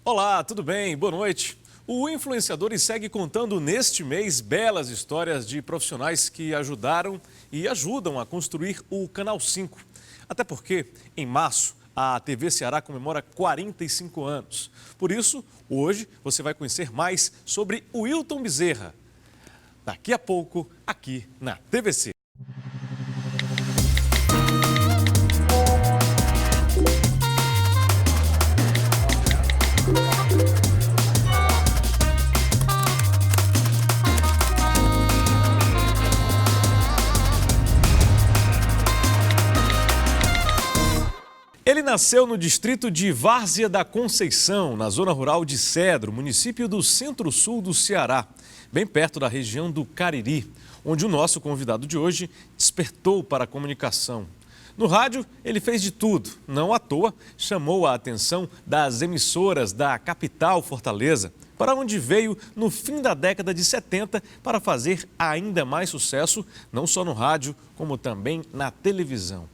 Olá, tudo bem? Boa noite. O Influenciadores segue contando neste mês belas histórias de profissionais que ajudaram e ajudam a construir o Canal 5. Até porque, em março, a TV Ceará comemora 45 anos. Por isso, hoje você vai conhecer mais sobre o Wilton Bezerra. Daqui a pouco, aqui na TVC. Ele nasceu no distrito de Várzea da Conceição, na zona rural de Cedro, município do centro-sul do Ceará, bem perto da região do Cariri, onde o nosso convidado de hoje despertou para a comunicação. No rádio, ele fez de tudo, não à toa, chamou a atenção das emissoras da capital Fortaleza, para onde veio no fim da década de 70 para fazer ainda mais sucesso, não só no rádio, como também na televisão.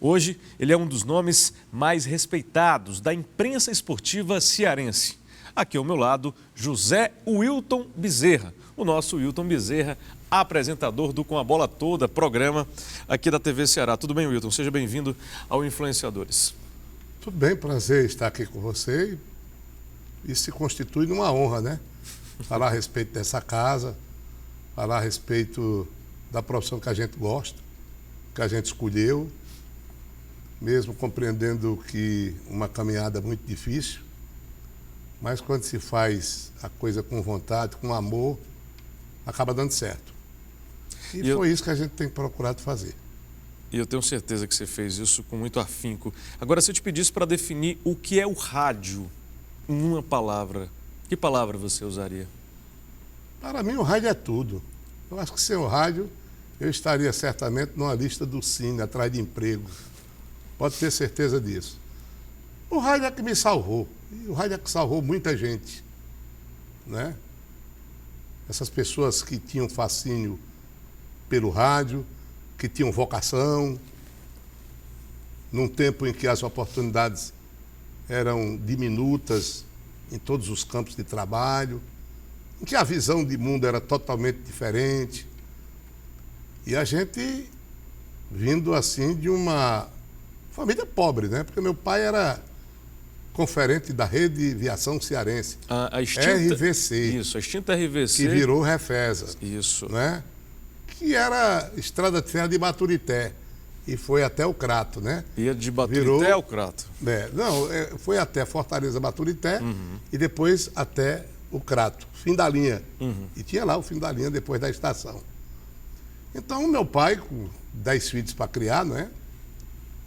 Hoje, ele é um dos nomes mais respeitados da imprensa esportiva cearense. Aqui ao meu lado, José Wilton Bezerra, o nosso Wilton Bezerra, apresentador do Com a Bola Toda, programa aqui da TV Ceará. Tudo bem, Wilton? Seja bem-vindo ao Influenciadores. Tudo bem, prazer estar aqui com você. Isso se constitui numa honra, né? Falar a respeito dessa casa, falar a respeito da profissão que a gente gosta, que a gente escolheu, mesmo compreendendo que uma caminhada é muito difícil, mas quando se faz a coisa com vontade, com amor, acaba dando certo. E foi isso que a gente tem procurado fazer. E eu tenho certeza que você fez isso com muito afinco. Agora, se eu te pedisse para definir o que é o rádio em uma palavra, que palavra você usaria? Para mim, o rádio é tudo. Eu acho que sem o rádio, eu estaria certamente numa lista do Cine, atrás de emprego. Pode ter certeza disso. O rádio é que me salvou. E o rádio é que salvou muita gente, né? Essas pessoas que tinham fascínio pelo rádio, que tinham vocação, num tempo em que as oportunidades eram diminutas em todos os campos de trabalho, em que a visão de mundo era totalmente diferente. E a gente vindo assim de uma família pobre, né? Porque meu pai era conferente da Rede Viação Cearense, a extinta, RVC. Isso, a extinta RVC. Que virou Refesa. Isso. Né? Que era estrada de ferro de Baturité. E foi até o Crato, né? Ia de Baturité ao Crato. Foi até Fortaleza, Baturité, e depois até o Crato, fim da linha. E tinha lá o fim da linha depois da estação. Então, meu pai, com 10 filhos para criar, não é?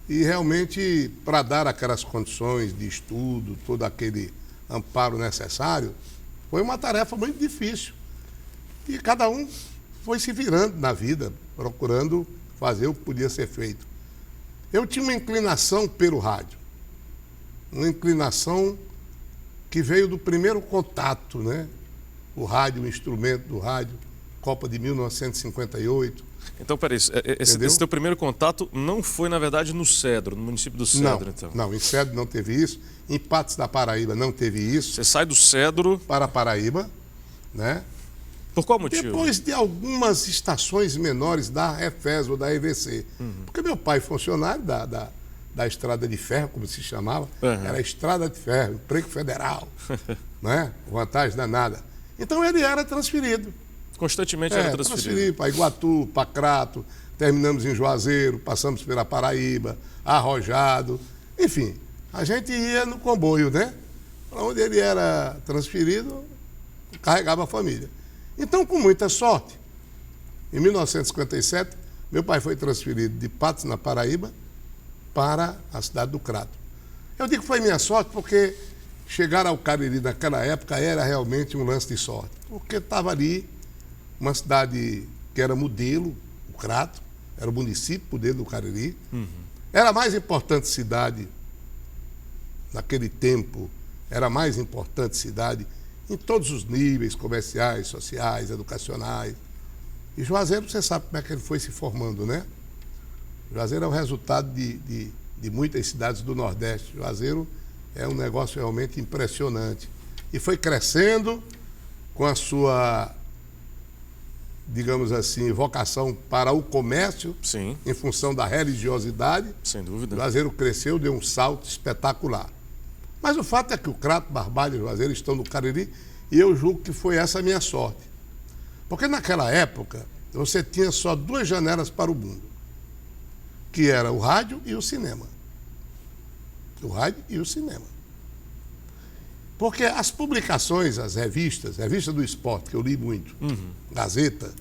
E realmente, para dar aquelas condições de estudo, todo aquele amparo necessário, foi uma tarefa muito difícil. E cada um foi se virando na vida, procurando fazer o que podia ser feito. Eu tinha uma inclinação pelo rádio, uma inclinação que veio do primeiro contato, né? O rádio, o instrumento do rádio, Copa de 1958. Então, peraí, esse teu primeiro contato não foi, na verdade, no Cedro, no município do Cedro, então? Não, em Cedro não teve isso, em Patos da Paraíba não teve isso. Você sai do Cedro para a Paraíba, né? Por qual motivo? Depois de algumas estações menores da Refes ou da EVC. Porque meu pai, funcionário da Estrada de Ferro, como se chamava, era Estrada de Ferro, emprego federal, né? Vantagem danada. Então ele era transferido. Constantemente era transferido. Para Iguatu, para Crato, terminamos em Juazeiro, passamos pela Paraíba, Arrojado, enfim, a gente ia no comboio, né? Para onde ele era transferido, carregava a família. Então, com muita sorte, em 1957, meu pai foi transferido de Patos, na Paraíba, para a cidade do Crato. Eu digo que foi minha sorte porque chegar ao Cariri naquela época era realmente um lance de sorte, porque estava ali uma cidade que era modelo, o Crato, era o município modelo do Cariri. Era a mais importante cidade naquele tempo, era a mais importante cidade em todos os níveis, comerciais, sociais, educacionais. E Juazeiro, você sabe como é que ele foi se formando, né? Juazeiro é o resultado de muitas cidades do Nordeste. Juazeiro É um negócio realmente impressionante. E foi crescendo com a sua, digamos assim, vocação para o comércio, Sim. em função da religiosidade. Sem dúvida. O Juazeiro cresceu, deu um salto espetacular. Mas o fato é que o Crato, Barbalha e o Juazeiro estão no Cariri e eu julgo que foi essa a minha sorte. Porque naquela época você tinha só 2 janelas para o mundo, que era o rádio e o cinema. O rádio e o cinema. Porque as publicações, as revistas, revista do esporte, que eu li muito, Gazeta,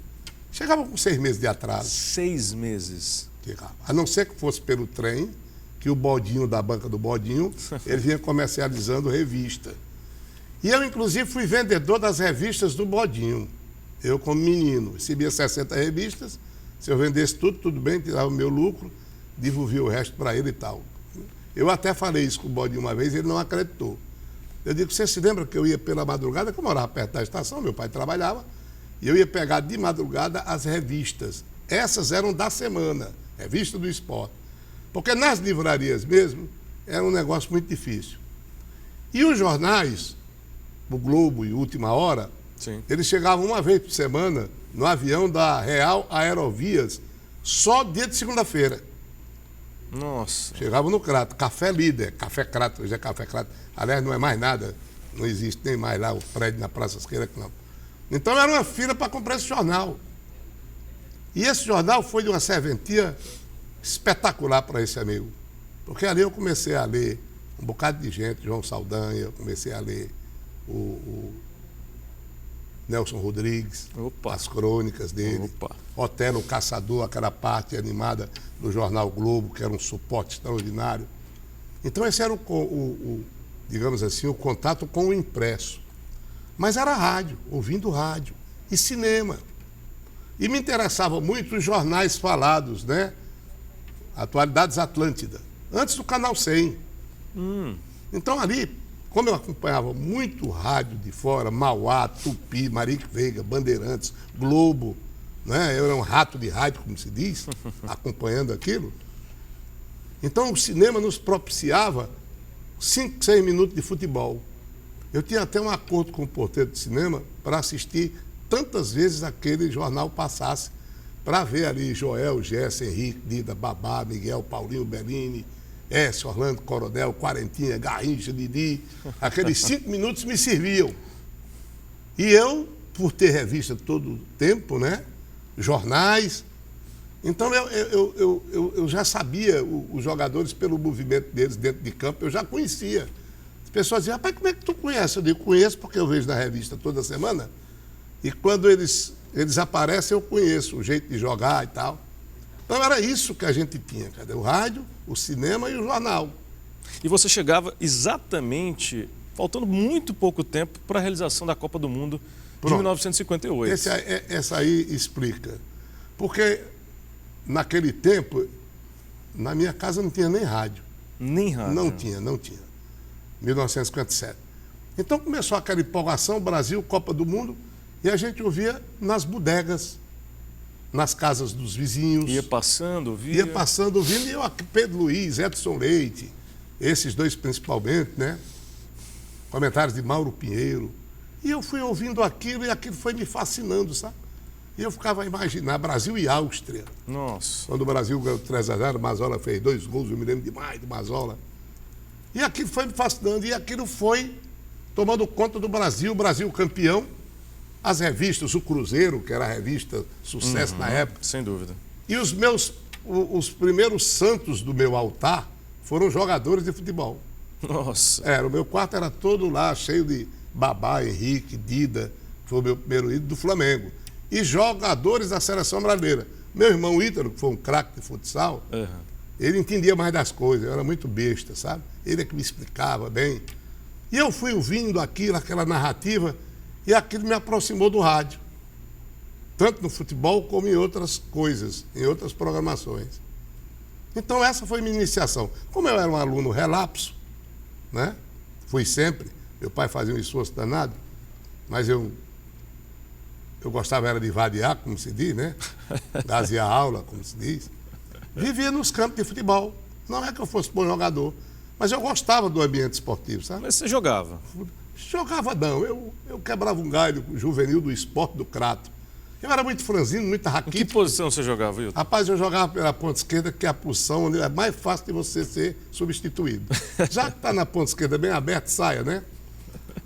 chegavam com 6 meses de atraso. 6 meses. A não ser que fosse pelo trem, que o Bodinho, da banca do Bodinho, ele vinha comercializando revista. E eu, inclusive, fui vendedor das revistas do Bodinho. Eu, como menino, recebia 60 revistas. Se eu vendesse tudo bem, tirava o meu lucro, devolvia o resto para ele e tal. Eu até falei isso com o Bodinho uma vez e ele não acreditou. Eu digo, você se lembra que eu ia pela madrugada, que eu morava perto da estação, meu pai trabalhava, e eu ia pegar de madrugada as revistas. Essas eram da semana, revista do esporte. Porque nas livrarias mesmo, era um negócio muito difícil. E os jornais, o Globo e Última Hora, Sim. eles chegavam uma vez por semana no avião da Real Aerovias, só dia de segunda-feira. Nossa. Chegavam no Crato, Café Líder, Café Crato, hoje é Café Crato. Aliás, não é mais nada, não existe nem mais lá o prédio na Praça Asqueira, não. Então era uma fila para comprar esse jornal. E esse jornal foi de uma serventia espetacular para esse amigo. Porque ali eu comecei a ler um bocado de gente, João Saldanha, eu comecei a ler o Nelson Rodrigues, Opa. as crônicas dele, Opa. Otelo Caçador, aquela parte animada do jornal Globo, que era um suporte extraordinário. Então esse era digamos assim, o contato com o impresso. Mas era rádio, ouvindo rádio e cinema. E me interessava muito os jornais falados, né? Atualidades Atlântida, antes do Canal 100. Então ali, como eu acompanhava muito rádio de fora, Mauá, Tupi, Marique Veiga, Bandeirantes, Globo, né? Eu era um rato de rádio, como se diz, acompanhando aquilo. Então o cinema nos propiciava 5, 6 minutos de futebol. Eu tinha até um acordo com o porteiro de cinema para assistir tantas vezes aquele jornal passasse, para ver ali Joel, Gerson, Henrique, Dida, Babá, Miguel, Paulinho, Bellini, Écio, Orlando, Coronel, Quarentinha, Garrincha, Didi. Aqueles 5 minutos me serviam. E eu, por ter revista todo o tempo, né? Jornais. Então eu já sabia os jogadores pelo movimento deles dentro de campo, eu já conhecia. As pessoas diziam, rapaz, como é que tu conhece? Eu digo, conheço porque eu vejo na revista toda semana. E quando eles aparecem, eu conheço o jeito de jogar e tal. Então era isso que a gente tinha, cadê? O rádio, o cinema e o jornal. E você chegava exatamente, faltando muito pouco tempo para a realização da Copa do Mundo de 1958. Essa aí explica. Porque naquele tempo, na minha casa não tinha nem rádio. Nem rádio? Não tinha. 1957. Então começou aquela empolgação, Brasil, Copa do Mundo, e a gente ouvia nas bodegas, nas casas dos vizinhos. Ia passando, ouvia? Ia passando, ouvindo, e eu aqui, Pedro Luiz, Edson Leite, esses dois principalmente, né? Comentários de Mauro Pinheiro. E eu fui ouvindo aquilo e aquilo foi me fascinando, sabe? E eu ficava a imaginar Brasil e Áustria. Nossa. Quando o Brasil ganhou 3-0, Mazola fez 2 gols, eu me lembro demais do Mazola. E aquilo foi me fascinando, e aquilo foi tomando conta do Brasil, o Brasil campeão. As revistas, o Cruzeiro, que era a revista sucesso na época. Sem dúvida. E os primeiros santos do meu altar foram jogadores de futebol. Nossa. O meu quarto era todo lá, cheio de Babá, Henrique, Dida, que foi o meu primeiro ídolo do Flamengo. E jogadores da seleção brasileira. Meu irmão Ítalo, que foi um craque de futsal, ele entendia mais das coisas, eu era muito besta, sabe? Ele é que me explicava bem. E eu fui ouvindo aquilo, aquela narrativa, e aquilo me aproximou do rádio. Tanto no futebol como em outras coisas, em outras programações. Então essa foi minha iniciação. Como eu era um aluno relapso, né? Fui sempre, meu pai fazia um esforço danado, mas eu gostava era de vadiar, como se diz, né? Gazear aula, como se diz. Vivia nos campos de futebol. Não é que eu fosse bom jogador, Mas eu gostava do ambiente esportivo, sabe? Mas você jogava? Jogava não, eu quebrava um galho juvenil do Esporte do Crato. Eu era muito franzino, muita Em raquítico. que posição você jogava, Wilton? Rapaz, eu jogava pela ponta esquerda, que é a posição onde é mais fácil de você ser substituído. Já que está na ponta esquerda bem aberta, saia, né?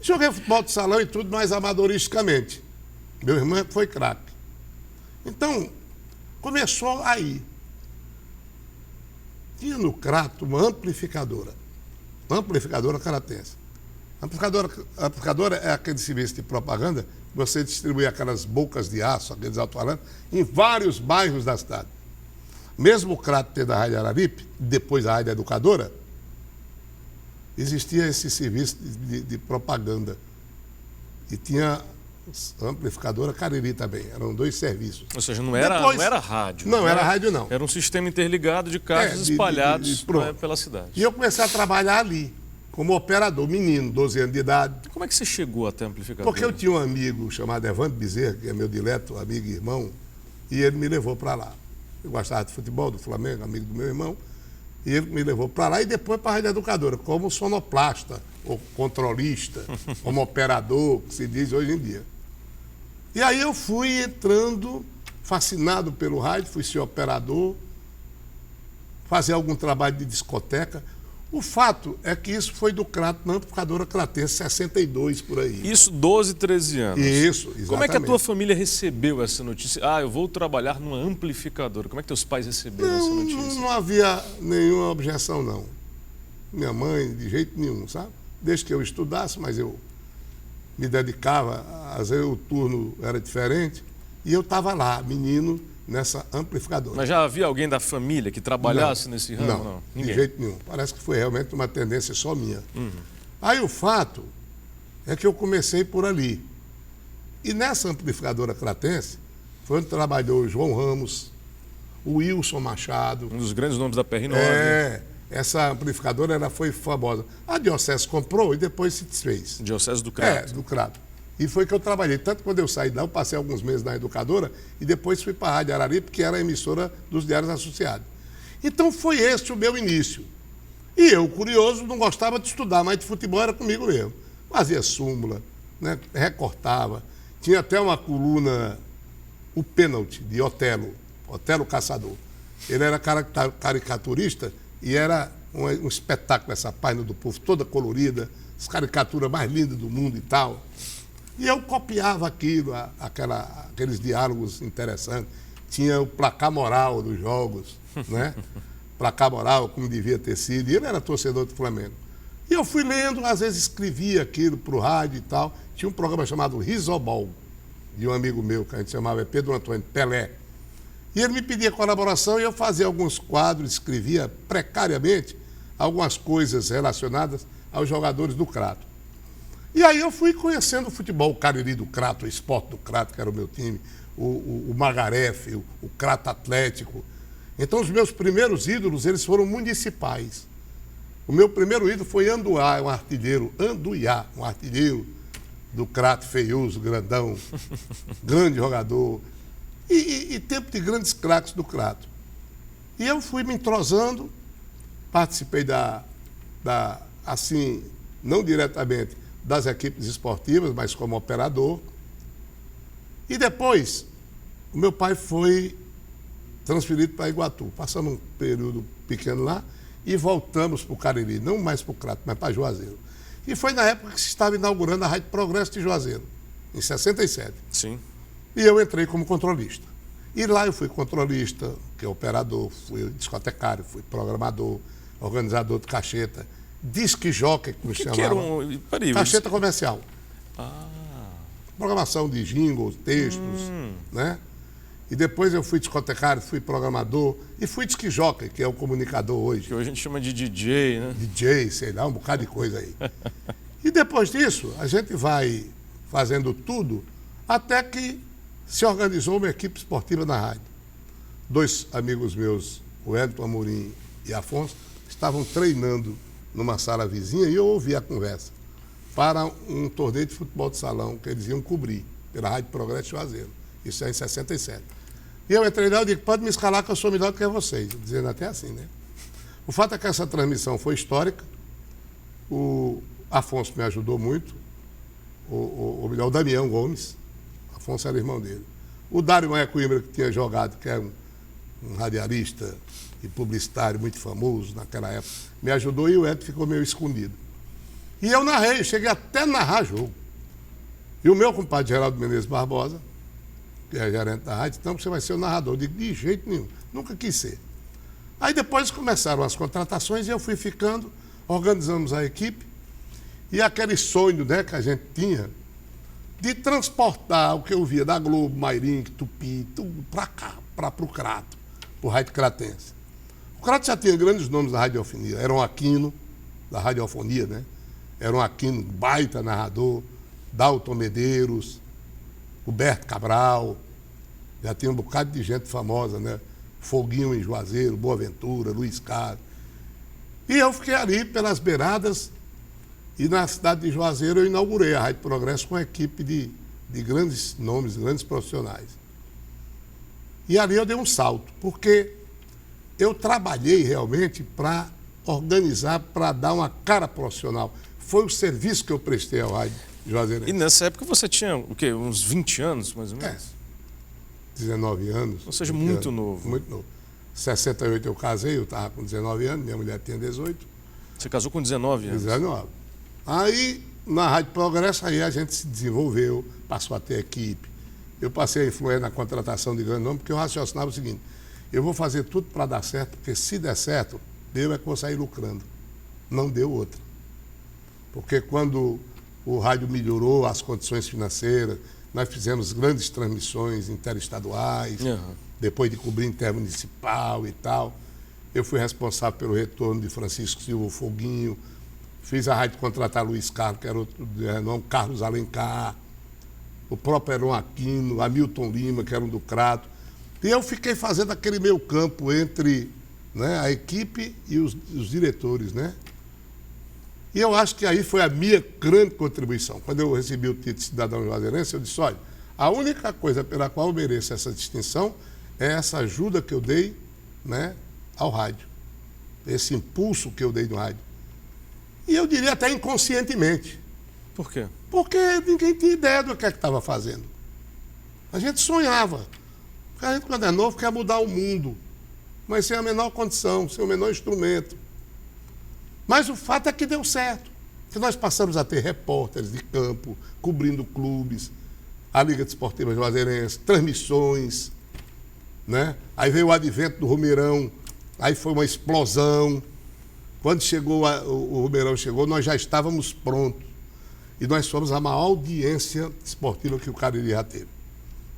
Joguei futebol de salão e tudo, mas amadoristicamente. Meu irmão foi craque. Então, começou aí. Tinha no Crato uma amplificadora caratense. Amplificadora é aquele serviço de propaganda que você distribui aquelas bocas de aço, aqueles alto-falantes, em vários bairros da cidade. Mesmo o Crato tendo a Rádio Araripe, depois a Rádio Educadora, existia esse serviço de propaganda. E tinha a amplificadora Cariri também. Eram 2 serviços. Ou seja, não era rádio. Não, era rádio não. Era um sistema interligado de caixas espalhados pela cidade. E eu comecei a trabalhar ali, como operador, menino, 12 anos de idade. Como é que você chegou até a amplificadora? Porque eu tinha um amigo chamado Evandro Bezerra, que é meu dileto amigo e irmão, e ele me levou para lá. Eu gostava de futebol, do Flamengo, amigo do meu irmão, e ele me levou para lá e depois para a Rádio Educadora, como sonoplasta, ou controlista, como operador, que se diz hoje em dia. E aí eu fui entrando, fascinado pelo rádio, fui ser operador, fazer algum trabalho de discoteca. O fato é que isso foi do Crato, na amplificadora cratense, 62 por aí. Isso, 12, 13 anos. Isso, exatamente. Como é que a tua família recebeu essa notícia? Ah, eu vou trabalhar numa amplificadora. Como é que teus pais receberam essa notícia? Não havia nenhuma objeção, não. Minha mãe, de jeito nenhum, sabe? Desde que eu estudasse, mas eu me dedicava, às vezes o turno era diferente, e eu estava lá, menino, nessa amplificadora. Mas já havia alguém da família que trabalhasse nesse ramo? Não, Ninguém. de jeito nenhum. Parece que foi realmente uma tendência só minha. Aí o fato é que eu comecei por ali. E nessa amplificadora cratense, foi onde trabalhou o João Ramos, o Wilson Machado. Um dos grandes nomes da PR9. Essa amplificadora ela foi famosa. A Diocese comprou e depois se desfez. Diocese do Crato. Do Crato. E foi que eu trabalhei. Tanto que quando eu saí de lá, eu passei alguns meses na Educadora e depois fui para a Rádio Araripe, que era a emissora dos Diários Associados. Então foi esse o meu início. E eu, curioso, não gostava de estudar, mas de futebol era comigo mesmo. Fazia súmula, né? Recortava. Tinha até uma coluna, o pênalti, de Otelo Caçador. Ele era caricaturista e era um espetáculo, essa página do povo toda colorida, as caricaturas mais lindas do mundo e tal. E eu copiava aquilo, aqueles diálogos interessantes. Tinha o placar moral dos jogos, né? Placar moral, como devia ter sido. E ele era torcedor do Flamengo. E eu fui lendo, às vezes escrevia aquilo para o rádio e tal. Tinha um programa chamado Risobol, de um amigo meu, que a gente chamava Pedro Antônio Pelé. E ele me pedia colaboração e eu fazia alguns quadros, escrevia precariamente algumas coisas relacionadas aos jogadores do Crato. E aí eu fui conhecendo o futebol, o Cariri do Crato, o Esporte do Crato, que era o meu time, o Magarefe, o Crato Atlético. Então os meus primeiros ídolos, eles foram municipais. O meu primeiro ídolo foi Anduá, um artilheiro do Crato, feioso, grandão, grande jogador. E tempo de grandes craques do Crato. E eu fui me entrosando, participei assim, não diretamente, das equipes esportivas, mas como operador. E depois, o meu pai foi transferido para Iguatu. Passamos um período pequeno lá e voltamos para o Cariri, não mais para o Crato, mas para Juazeiro. E foi na época que se estava inaugurando a Rádio Progresso de Juazeiro, em 67. Sim. E eu entrei como controlista. E lá eu fui controlista, que é operador, fui discotecário, fui programador, organizador de cacheta, disque jockey, como se chamava. Cacheta comercial. Programação de jingles, textos, né? E depois eu fui discotecário, fui programador e fui disque jockey, que é o comunicador hoje. Que hoje a gente chama de DJ, né? DJ, sei lá, um bocado de coisa aí. E depois disso, a gente vai fazendo tudo até que se organizou uma equipe esportiva na rádio. 2 amigos meus, o Edson Amorim e Afonso, estavam treinando numa sala vizinha e eu ouvi a conversa para um torneio de futebol de salão que eles iam cobrir pela Rádio Progresso de Juazeiro. Isso é em 67. E eu entrei lá e digo, pode me escalar que eu sou melhor do que vocês. Dizendo até assim, né? O fato é que essa transmissão foi histórica, O Afonso me ajudou muito, o Damião Gomes, Afonso era irmão dele. O Dário Maia Coimbra, que tinha jogado, que é um radialista e publicitário muito famoso naquela época, me ajudou e o Ed ficou meio escondido. E eu narrei, cheguei até a narrar jogo. E o meu compadre Geraldo Menezes Barbosa, que é gerente da rádio, então você vai ser o narrador. Eu digo, de jeito nenhum, nunca quis ser. Aí depois começaram as contratações e eu fui ficando, organizamos a equipe, e aquele sonho, né, que a gente tinha de transportar o que eu via da Globo, Mairinque, Tupi, tudo para cá, para o Crato, para o Rádio Cratense. O Crato já tinha grandes nomes da radiofonia, era um Aquino, da radiofonia, né? Era um Aquino, baita narrador, Dalton Medeiros, Roberto Cabral, já tinha um bocado de gente famosa, né? Foguinho em Juazeiro, Boaventura, Luiz Carlos. E eu fiquei ali pelas beiradas e na cidade de Juazeiro eu inaugurei a Rádio Progresso com uma equipe de grandes nomes, grandes profissionais. E ali eu dei um salto, porque eu trabalhei realmente para organizar, para dar uma cara profissional. Foi o serviço que eu prestei ao Rádio Juazeiro. E nessa época você tinha, o quê? Uns 20 anos, mais ou menos? 19 anos. Ou seja, muito novo. Muito novo. Em 68 eu casei, eu estava com 19 anos, minha mulher tinha 18. Você casou com 19 anos? 19. Aí, na Rádio Progresso, aí a gente se desenvolveu, passou a ter equipe. Eu passei a influir na contratação de grande nome, porque eu raciocinava o seguinte, eu vou fazer tudo para dar certo, porque se der certo, eu é que vou sair lucrando. Não deu outra. Porque quando o rádio melhorou as condições financeiras, nós fizemos grandes transmissões interestaduais, depois de cobrir intermunicipal e tal. Eu fui responsável pelo retorno de Francisco Silva Foguinho, fiz a rádio contratar Luiz Carlos, que era outro de renome, Carlos Alencar, o próprio Heron Aquino, Hamilton Lima, que era um do Crato. E eu fiquei fazendo aquele meio campo entre, né, a equipe e os diretores, né? E eu acho que aí foi a minha grande contribuição. Quando eu recebi o título de cidadão juazeirense, eu disse, olha, a única coisa pela qual eu mereço essa distinção é essa ajuda que eu dei, né, ao rádio. Esse impulso que eu dei no rádio. E eu diria até inconscientemente. Por quê? Porque ninguém tinha ideia do que é que estava fazendo. A gente sonhava. Porque a gente, quando é novo, quer mudar o mundo. Mas sem a menor condição, sem o menor instrumento. Mas o fato é que deu certo. Que nós passamos a ter repórteres de campo, cobrindo clubes, a Liga Desportiva Juazeirense, transmissões, né? Aí veio o advento do Romeirão, aí foi uma explosão. Quando chegou o Romeirão chegou, nós já estávamos prontos. E nós fomos a maior audiência esportiva que o Cariri já teve.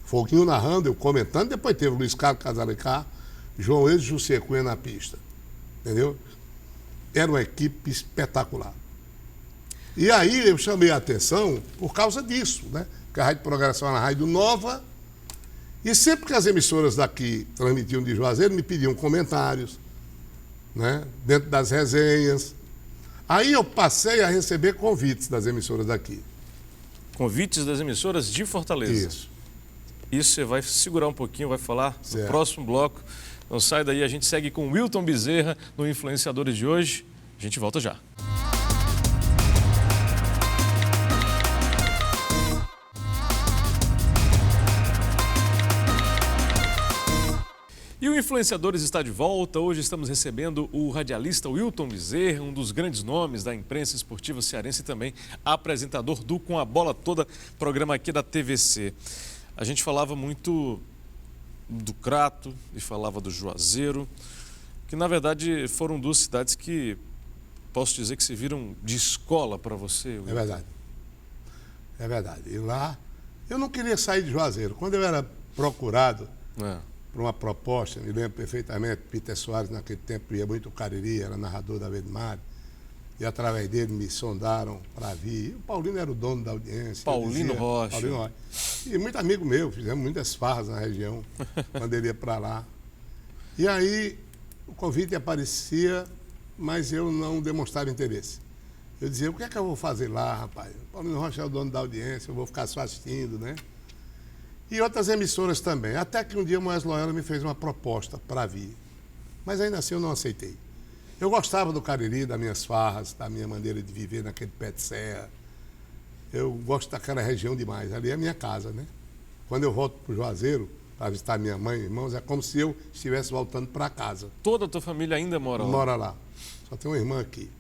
Foguinho narrando, eu comentando, depois teve o Luiz Carlos Casalecá, João Ezo e José Cunha na pista. Entendeu? Era uma equipe espetacular. E aí eu chamei a atenção por causa disso, né? Porque a Rádio Progresso era uma rádio nova, e sempre que as emissoras daqui transmitiam de Juazeiro, me pediam comentários, né? Dentro das resenhas. Aí eu passei a receber convites das emissoras daqui. Convites das emissoras de Fortaleza. Isso você vai segurar um pouquinho, vai falar no próximo bloco. Não sai daí, a gente segue com Wilton Bezerra no Influenciadores de hoje. A gente volta já. E o Influenciadores está de volta. Hoje estamos recebendo o radialista Wilton Bezerra, um dos grandes nomes da imprensa esportiva cearense e também apresentador do Com a Bola Toda, programa aqui da TVC. A gente falava muito do Crato e falava do Juazeiro, que na verdade foram duas cidades que posso dizer que serviram de escola para você. Wilton. É verdade. É verdade. E lá, eu não queria sair de Juazeiro. Quando eu era procurado por uma proposta, me lembro perfeitamente, Peter Soares naquele tempo ia muito ao Cariri, era narrador da Vedmar, e através dele me sondaram para vir. O Paulino era o dono da audiência. Paulino Rocha. Paulino Rocha. E muito amigo meu, fizemos muitas farras na região, quando ele ia para lá. E aí o convite aparecia, mas eu não demonstrava interesse. Eu dizia, o que é que eu vou fazer lá, rapaz? O Paulino Rocha é o dono da audiência, eu vou ficar só assistindo, né? E outras emissoras também. Até que um dia o Moés Loyola me fez uma proposta para vir. Mas ainda assim eu não aceitei. Eu gostava do Cariri, das minhas farras, da minha maneira de viver naquele pé de serra. Eu gosto daquela região demais. Ali é a minha casa, né? Quando eu volto para o Juazeiro, para visitar minha mãe e irmãos, é como se eu estivesse voltando para casa. Toda a tua família ainda mora lá? Mora lá. Só tem uma irmã aqui.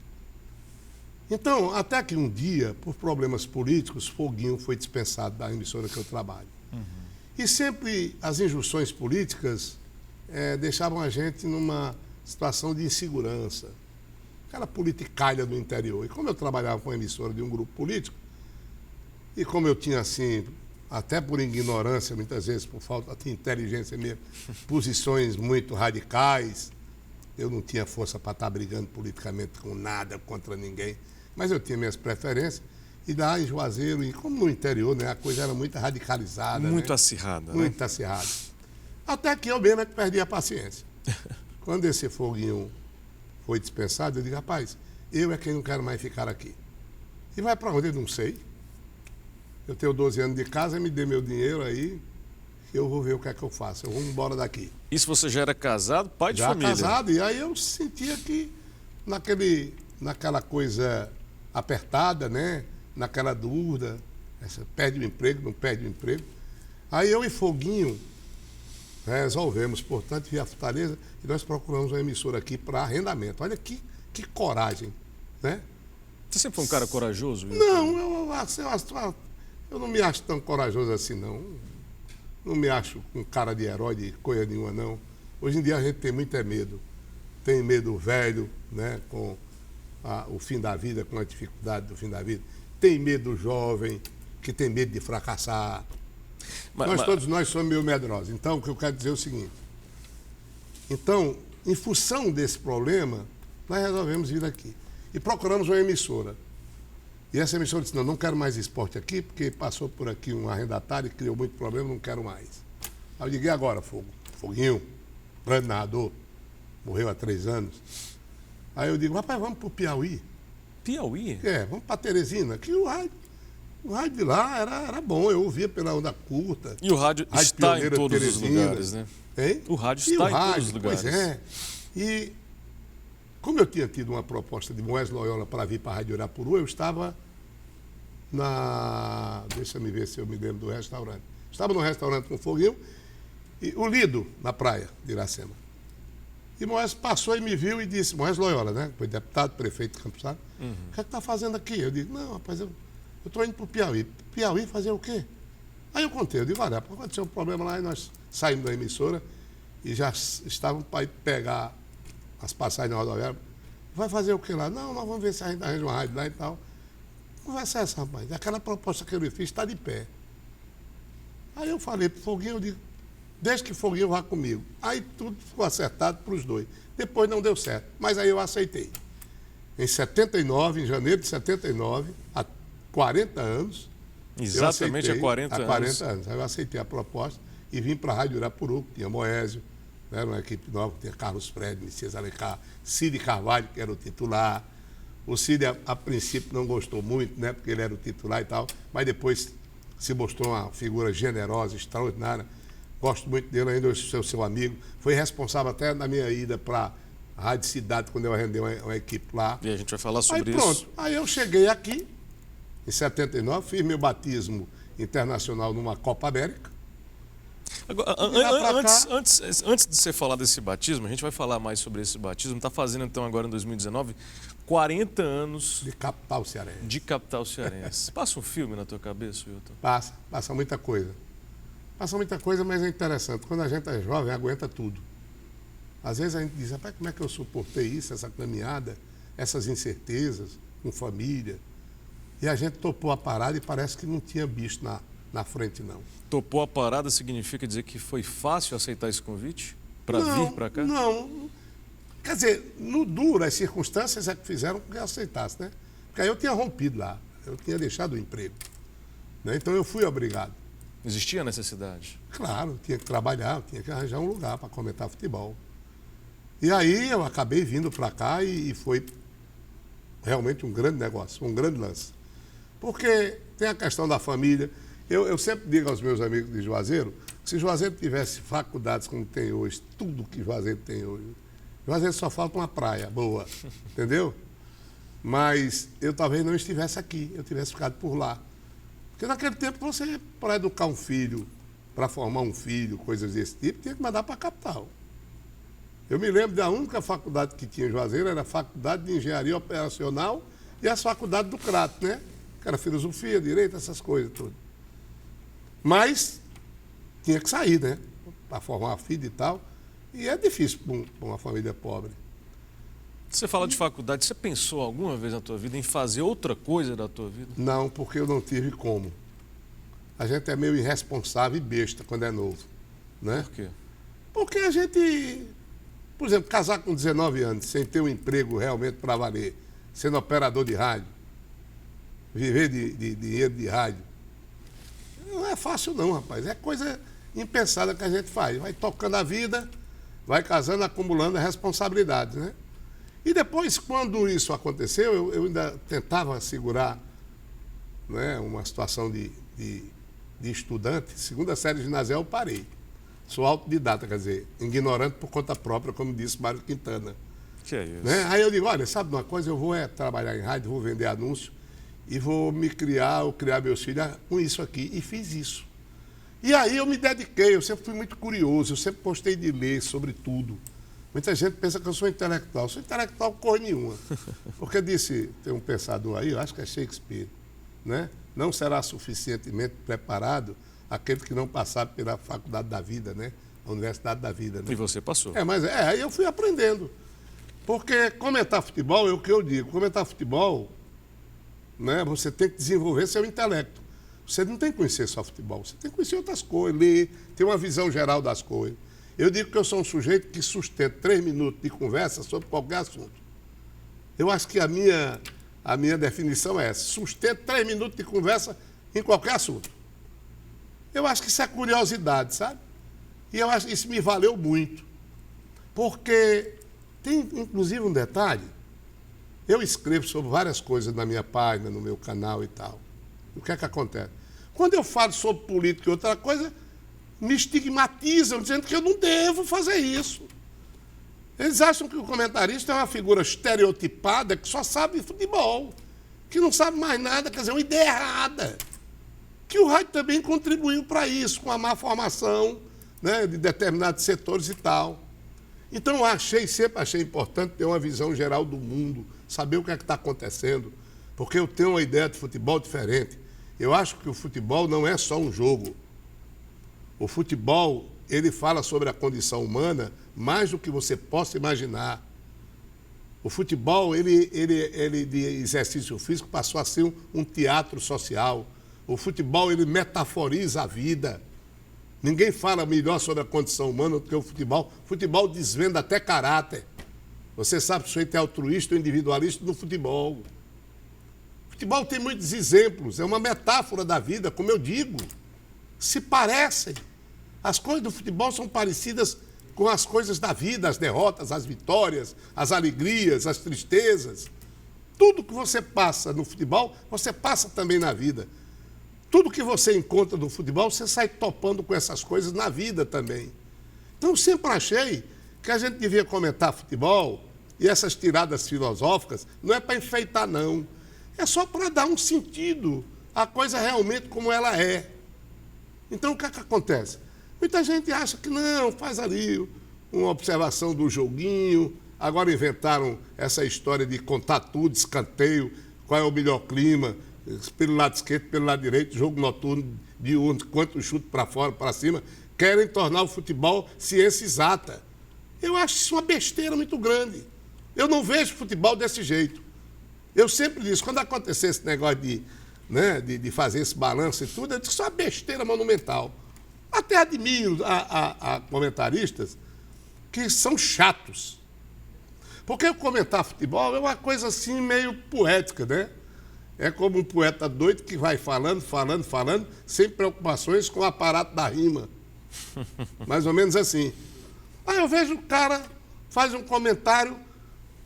Então, até que um dia, por problemas políticos, Foguinho foi dispensado da emissora que eu trabalho. E sempre as injunções políticas deixavam a gente numa situação de insegurança. Aquela politicalha do interior. E como eu trabalhava com a emissora de um grupo político, e como eu tinha, assim, até por ignorância, muitas vezes, por falta de inteligência mesmo, posições muito radicais, eu não tinha força para estar brigando politicamente com nada, contra ninguém, mas eu tinha minhas preferências. E lá em Juazeiro, e como no interior, né, a coisa era muito radicalizada. Muito né? acirrada. Muito acirrada. Até que eu mesmo é que perdi a paciência. Quando esse Foguinho foi dispensado, eu digo, rapaz, eu é quem não quero mais ficar aqui. E vai para onde? Eu não sei. Eu tenho 12 anos de casa, me dê meu dinheiro aí, eu vou ver o que é que eu faço. Eu vou embora daqui. Isso você já era casado, pai de família? Já casado, e aí eu sentia que naquela coisa apertada, né? Naquela dúvida, perde o emprego, não perde o emprego. Aí eu e Foguinho resolvemos, portanto, vir a Fortaleza e nós procuramos uma emissora aqui para arrendamento. Olha que coragem, né? Você sempre foi um cara corajoso? Não, eu não me acho tão corajoso assim, não. Não me acho um cara de herói de coisa nenhuma, não. Hoje em dia a gente tem muito medo. Tem medo velho, né, com o fim da vida, com a dificuldade do fim da vida. Tem medo jovem, que tem medo de fracassar. Todos nós somos meio medrosos. Então, o que eu quero dizer é o seguinte. Então, em função desse problema, nós resolvemos vir aqui. E procuramos uma emissora. E essa emissora disse, não quero mais esporte aqui, porque passou por aqui um arrendatário e criou muito problema, não quero mais. Aí eu digo, e agora, Foguinho, grande narrador, morreu há 3 anos. Aí eu digo, rapaz, vamos para o Piauí. Piauí? Vamos para Teresina, que o rádio de lá era bom, eu ouvia pela onda curta. E o rádio está em todos os lugares, né? Hein? O rádio está em todos os lugares. Pois é. E como eu tinha tido uma proposta de Moés Loyola para vir para a Rádio Irapuru, eu estava deixa eu ver se eu me lembro do restaurante. Estava no restaurante com o Foguinho, e o Lido, na praia de Iracema. E Moés passou e me viu e disse, Moés Loyola, né? Foi deputado, prefeito de Campos Sales. O que é que está fazendo aqui? Eu digo, não, rapaz, eu estou indo para o Piauí. Piauí fazer o quê? Aí eu contei, eu digo, olha, aconteceu um problema lá e nós saímos da emissora e já estávamos para ir pegar as passagens na rodoviária. Vai fazer o quê lá? Não, nós vamos ver se a gente arranja uma rádio lá e tal. Conversa essa, rapaz. Aquela proposta que eu lhe fiz está de pé. Aí eu falei para o Foguinho, eu digo, deixa que Foguinho vá comigo. Aí tudo ficou acertado para os dois. Depois não deu certo, mas aí eu aceitei. Em 79, em janeiro de 79, há 40 anos. Exatamente há 40 anos. Há 40 anos. Aí eu aceitei a proposta e vim para a Rádio Irapuru, que tinha Moésio, né, uma equipe nova, que tinha Carlos Fred, Messias Alencar, Cid Carvalho, que era o titular. O Cid, a princípio, não gostou muito, né, porque ele era o titular e tal, mas depois se mostrou uma figura generosa, extraordinária. Gosto muito dele, ainda sou seu amigo. Foi responsável até na minha ida para a Rádio Cidade, quando eu arrendei uma equipe lá. E a gente vai falar sobre isso. Pronto. Aí eu cheguei aqui, em 79, fiz meu batismo internacional numa Copa América. Agora, antes de você falar desse batismo, a gente vai falar mais sobre esse batismo. Está fazendo, então, agora em 2019, 40 anos... De capital cearense. De capital cearense. Passa um filme na tua cabeça, Wilton? Passa muita coisa. Passa muita coisa, mas é interessante. Quando a gente é jovem, aguenta tudo. Às vezes a gente diz, rapaz, como é que eu suportei isso, essa caminhada, essas incertezas, com família. E a gente topou a parada e parece que não tinha bicho na frente, não. Topou a parada significa dizer que foi fácil aceitar esse convite para vir para cá? Não. Quer dizer, no duro, as circunstâncias é que fizeram com que eu aceitasse, né? Porque aí eu tinha rompido lá, eu tinha deixado o emprego. Né? Então eu fui obrigado. Existia necessidade? Claro, tinha que trabalhar, tinha que arranjar um lugar para comentar futebol. E aí eu acabei vindo para cá e foi realmente um grande negócio, um grande lance. Porque tem a questão da família. Eu sempre digo aos meus amigos de Juazeiro, que se Juazeiro tivesse faculdades como tem hoje, tudo que Juazeiro tem hoje, Juazeiro só falta uma praia boa, entendeu? Mas eu talvez não estivesse aqui, eu tivesse ficado por lá. Porque naquele tempo você, para educar um filho, para formar um filho, coisas desse tipo, tinha que mandar para a capital. Eu me lembro da única faculdade que tinha em Juazeiro, era a Faculdade de Engenharia Operacional e as faculdades do Crato, né? Que era filosofia, direito, essas coisas todas. Mas tinha que sair, né? Para formar filho e tal. E é difícil para uma família pobre. Você fala de faculdade, você pensou alguma vez na tua vida em fazer outra coisa da tua vida? Não, porque eu não tive como. A gente é meio irresponsável e besta quando é novo, né? Por quê? Porque a gente, por exemplo, casar com 19 anos, sem ter um emprego realmente para valer, sendo operador de rádio, viver de dinheiro de rádio, não é fácil não, rapaz. É coisa impensada que a gente faz. Vai tocando a vida, vai casando, acumulando as responsabilidades, né? E depois, quando isso aconteceu, eu ainda tentava segurar, né, uma situação de estudante. Segunda série ginasial eu parei. Sou autodidata, quer dizer, ignorante por conta própria, como disse Mário Quintana. Que é isso? Né? Aí eu digo, olha, sabe de uma coisa? Eu vou trabalhar em rádio, vou vender anúncio e vou me criar, ou criar meus filhos com isso aqui. E fiz isso. E aí eu me dediquei, eu sempre fui muito curioso, eu sempre gostei de ler sobre tudo. Muita gente pensa que eu sou intelectual. Eu sou intelectual coisa nenhuma. Porque disse, tem um pensador aí, eu acho que é Shakespeare, né? Não será suficientemente preparado aquele que não passar pela faculdade da vida, né? A universidade da vida, né? E você passou. Mas aí eu fui aprendendo. Porque comentar futebol é o que eu digo. Comentar futebol, né? Você tem que desenvolver seu intelecto. Você não tem que conhecer só futebol, você tem que conhecer outras coisas, ler, ter uma visão geral das coisas. Eu digo que eu sou um sujeito que sustenta 3 minutos de conversa sobre qualquer assunto. Eu acho que a minha definição é essa, sustento 3 minutos de conversa em qualquer assunto. Eu acho que isso é curiosidade, sabe? E eu acho que isso me valeu muito. Porque tem, inclusive, um detalhe. Eu escrevo sobre várias coisas na minha página, no meu canal e tal. O que é que acontece? Quando eu falo sobre política e outra coisa, me estigmatizam, dizendo que eu não devo fazer isso. Eles acham que o comentarista é uma figura estereotipada que só sabe futebol, que não sabe mais nada, quer dizer, uma ideia errada. Que o rádio também contribuiu para isso, com a má formação, né, de determinados setores e tal. Então, sempre achei importante ter uma visão geral do mundo, saber o que é que está acontecendo, porque eu tenho uma ideia de futebol diferente. Eu acho que o futebol não é só um jogo. O futebol, ele fala sobre a condição humana mais do que você possa imaginar. O futebol, ele de exercício físico passou a ser um teatro social. O futebol, ele metaforiza a vida. Ninguém fala melhor sobre a condição humana do que o futebol. O futebol desvenda até caráter. Você sabe se o sujeito é altruísta ou individualista no futebol. O futebol tem muitos exemplos, é uma metáfora da vida, como eu digo. Se parecem. As coisas do futebol são parecidas com as coisas da vida, as derrotas, as vitórias, as alegrias, as tristezas. Tudo que você passa no futebol, você passa também na vida. Tudo que você encontra no futebol, você sai topando com essas coisas na vida também. Então, eu sempre achei que a gente devia comentar futebol e essas tiradas filosóficas não é para enfeitar, não. É só para dar um sentido à coisa realmente como ela é. Então, o que é que acontece? Muita gente acha que não, faz ali uma observação do joguinho. Agora inventaram essa história de contar tudo, escanteio, qual é o melhor clima, pelo lado esquerdo, pelo lado direito, jogo noturno, diurno, quanto chute para fora, para cima. Querem tornar o futebol ciência exata. Eu acho isso uma besteira muito grande. Eu não vejo futebol desse jeito. Eu sempre disse, quando acontecer esse negócio de fazer esse balanço e tudo, eu disse que isso é uma besteira monumental. Até admiro a comentaristas que são chatos. Porque comentar futebol é uma coisa assim meio poética, né? É como um poeta doido que vai falando, sem preocupações com o aparato da rima. Mais ou menos assim. Aí eu vejo o cara faz um comentário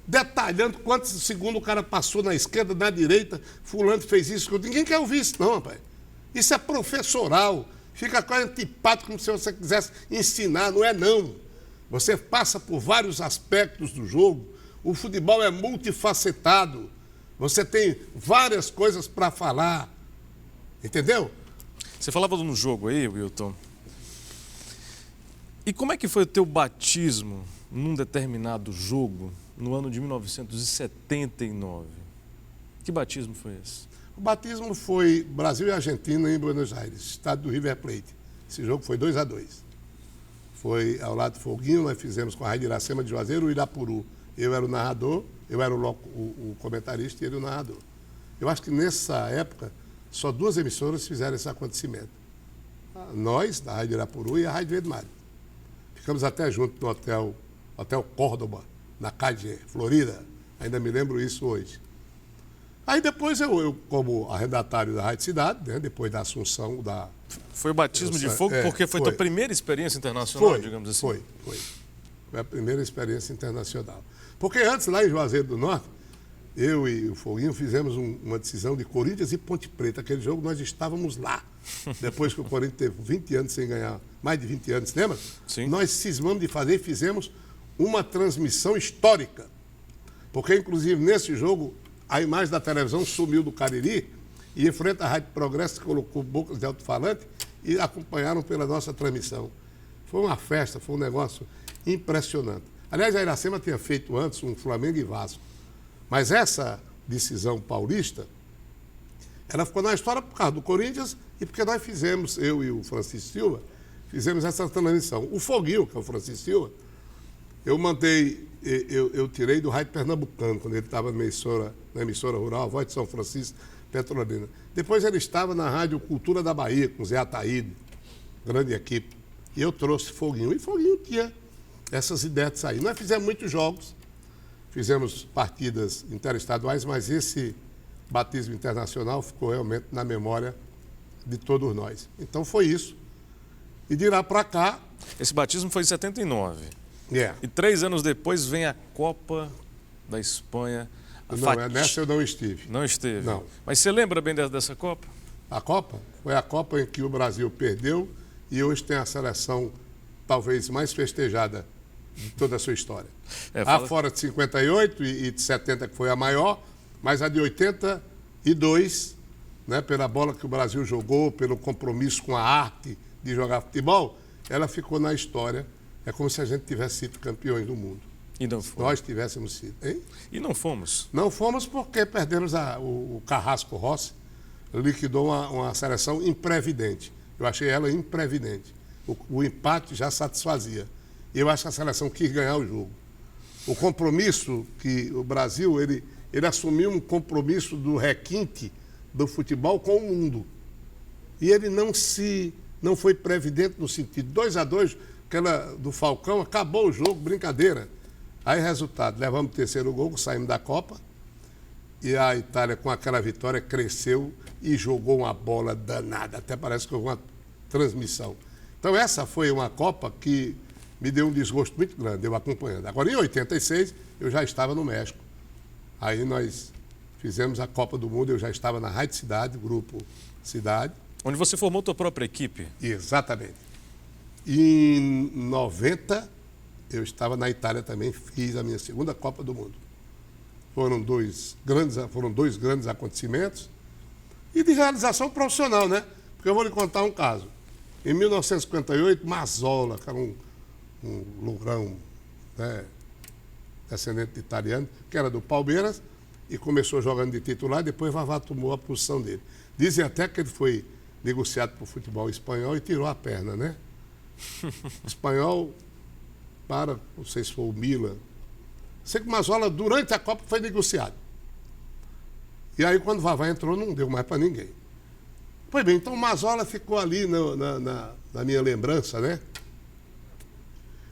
detalhando quantos segundos o cara passou na esquerda, na direita, fulano fez isso. Ninguém quer ouvir isso não, rapaz. Isso é professoral. Fica quase antipático como se você quisesse ensinar, não é não. Você passa por vários aspectos do jogo. O futebol é multifacetado. Você tem várias coisas para falar. Entendeu? Você falava no jogo aí, Wilton. E como é que foi o teu batismo num determinado jogo no ano de 1979? Que batismo foi esse? O batismo foi Brasil e Argentina em Buenos Aires, estado do River Plate. Esse jogo foi 2-2. Foi ao lado do Foguinho, nós fizemos com a Rádio Iracema de Juazeiro, o Irapuru. Eu era o narrador, eu era o comentarista e ele o narrador. Eu acho que nessa época, só 2 emissoras fizeram esse acontecimento. Nós, da Rádio Irapuru, e a Rádio Verde Mar. Ficamos até junto no Hotel Córdoba, na Calle, Florida. Ainda me lembro isso hoje. Aí depois eu como arrendatário da Rádio Cidade, né, depois da assunção da... Foi o batismo de fogo porque foi tua primeira experiência internacional, digamos assim? Foi. Foi a primeira experiência internacional. Porque antes, lá em Juazeiro do Norte, eu e o Foguinho fizemos uma decisão de Corinthians e Ponte Preta. Aquele jogo nós estávamos lá. Depois que o Corinthians teve 20 anos sem ganhar, mais de 20 anos, lembra? Sim. Nós cismamos de fazer e fizemos uma transmissão histórica. Porque, inclusive, nesse jogo, a imagem da televisão sumiu do Cariri e em frente à Rádio Progresso colocou bocas de alto-falante e acompanharam pela nossa transmissão. Foi uma festa, foi um negócio impressionante. Aliás, a Iracema tinha feito antes um Flamengo e Vasco. Mas essa decisão paulista, ela ficou na história por causa do Corinthians e porque nós fizemos, eu e o Francisco Silva, fizemos essa transmissão. O Foguinho, que é o Francisco Silva, eu tirei do Rádio Pernambucano, quando ele estava na emissora rural, Voz de São Francisco, Petrolina. Depois ele estava na Rádio Cultura da Bahia, com Zé Ataíde, grande equipe. E eu trouxe Foguinho. E Foguinho tinha essas ideias aí. Nós fizemos muitos jogos, fizemos partidas interestaduais, mas esse batismo internacional ficou realmente na memória de todos nós. Então foi isso. E de lá para cá... Esse batismo foi em 79. Yeah. E 3 anos depois vem a Copa da Espanha. Nessa eu não estive. Não esteve? Não. Mas você lembra bem dessa Copa? A Copa? Foi a Copa em que o Brasil perdeu e hoje tem a seleção talvez mais festejada de toda a sua história. Fora de 58 e de 70, que foi a maior, mas a de 82, né, pela bola que o Brasil jogou, pelo compromisso com a arte de jogar futebol, ela ficou na história. É como se a gente tivesse sido campeões do mundo. E não fomos. Nós tivéssemos sido. Hein? E não fomos. Não fomos porque perdemos o Carrasco Rossi, liquidou uma seleção imprevidente. Eu achei ela imprevidente. O empate já satisfazia. E eu acho que a seleção quis ganhar o jogo. O compromisso que o Brasil, ele assumiu um compromisso do requinte do futebol com o mundo. E ele não foi previdente no sentido 2-2, aquela do Falcão, acabou o jogo, brincadeira. Aí, resultado, levamos o 3º gol, saímos da Copa, e a Itália, com aquela vitória, cresceu e jogou uma bola danada. Até parece que houve uma transmissão. Então, essa foi uma Copa que me deu um desgosto muito grande, eu acompanhando. Agora, em 86, eu já estava no México. Aí nós fizemos a Copa do Mundo, eu já estava na Rádio Cidade, Grupo Cidade. Onde você formou tua própria equipe. Exatamente. E em 90, eu estava na Itália também, fiz a minha segunda Copa do Mundo. Foram dois grandes acontecimentos e de realização profissional, né? Porque eu vou lhe contar um caso. Em 1958, Mazzola, que era um lourão, né, descendente de italiano, que era do Palmeiras, e começou jogando de titular, depois Vavá tomou a posição dele. Dizem até que ele foi negociado para o futebol espanhol e tirou a perna, né? O espanhol, não sei se foi o Milan. Sei que o Mazzola, durante a Copa, foi negociado. E aí, quando o Vavá entrou, não deu mais para ninguém. Pois bem, então o Mazzola ficou ali na minha lembrança, né?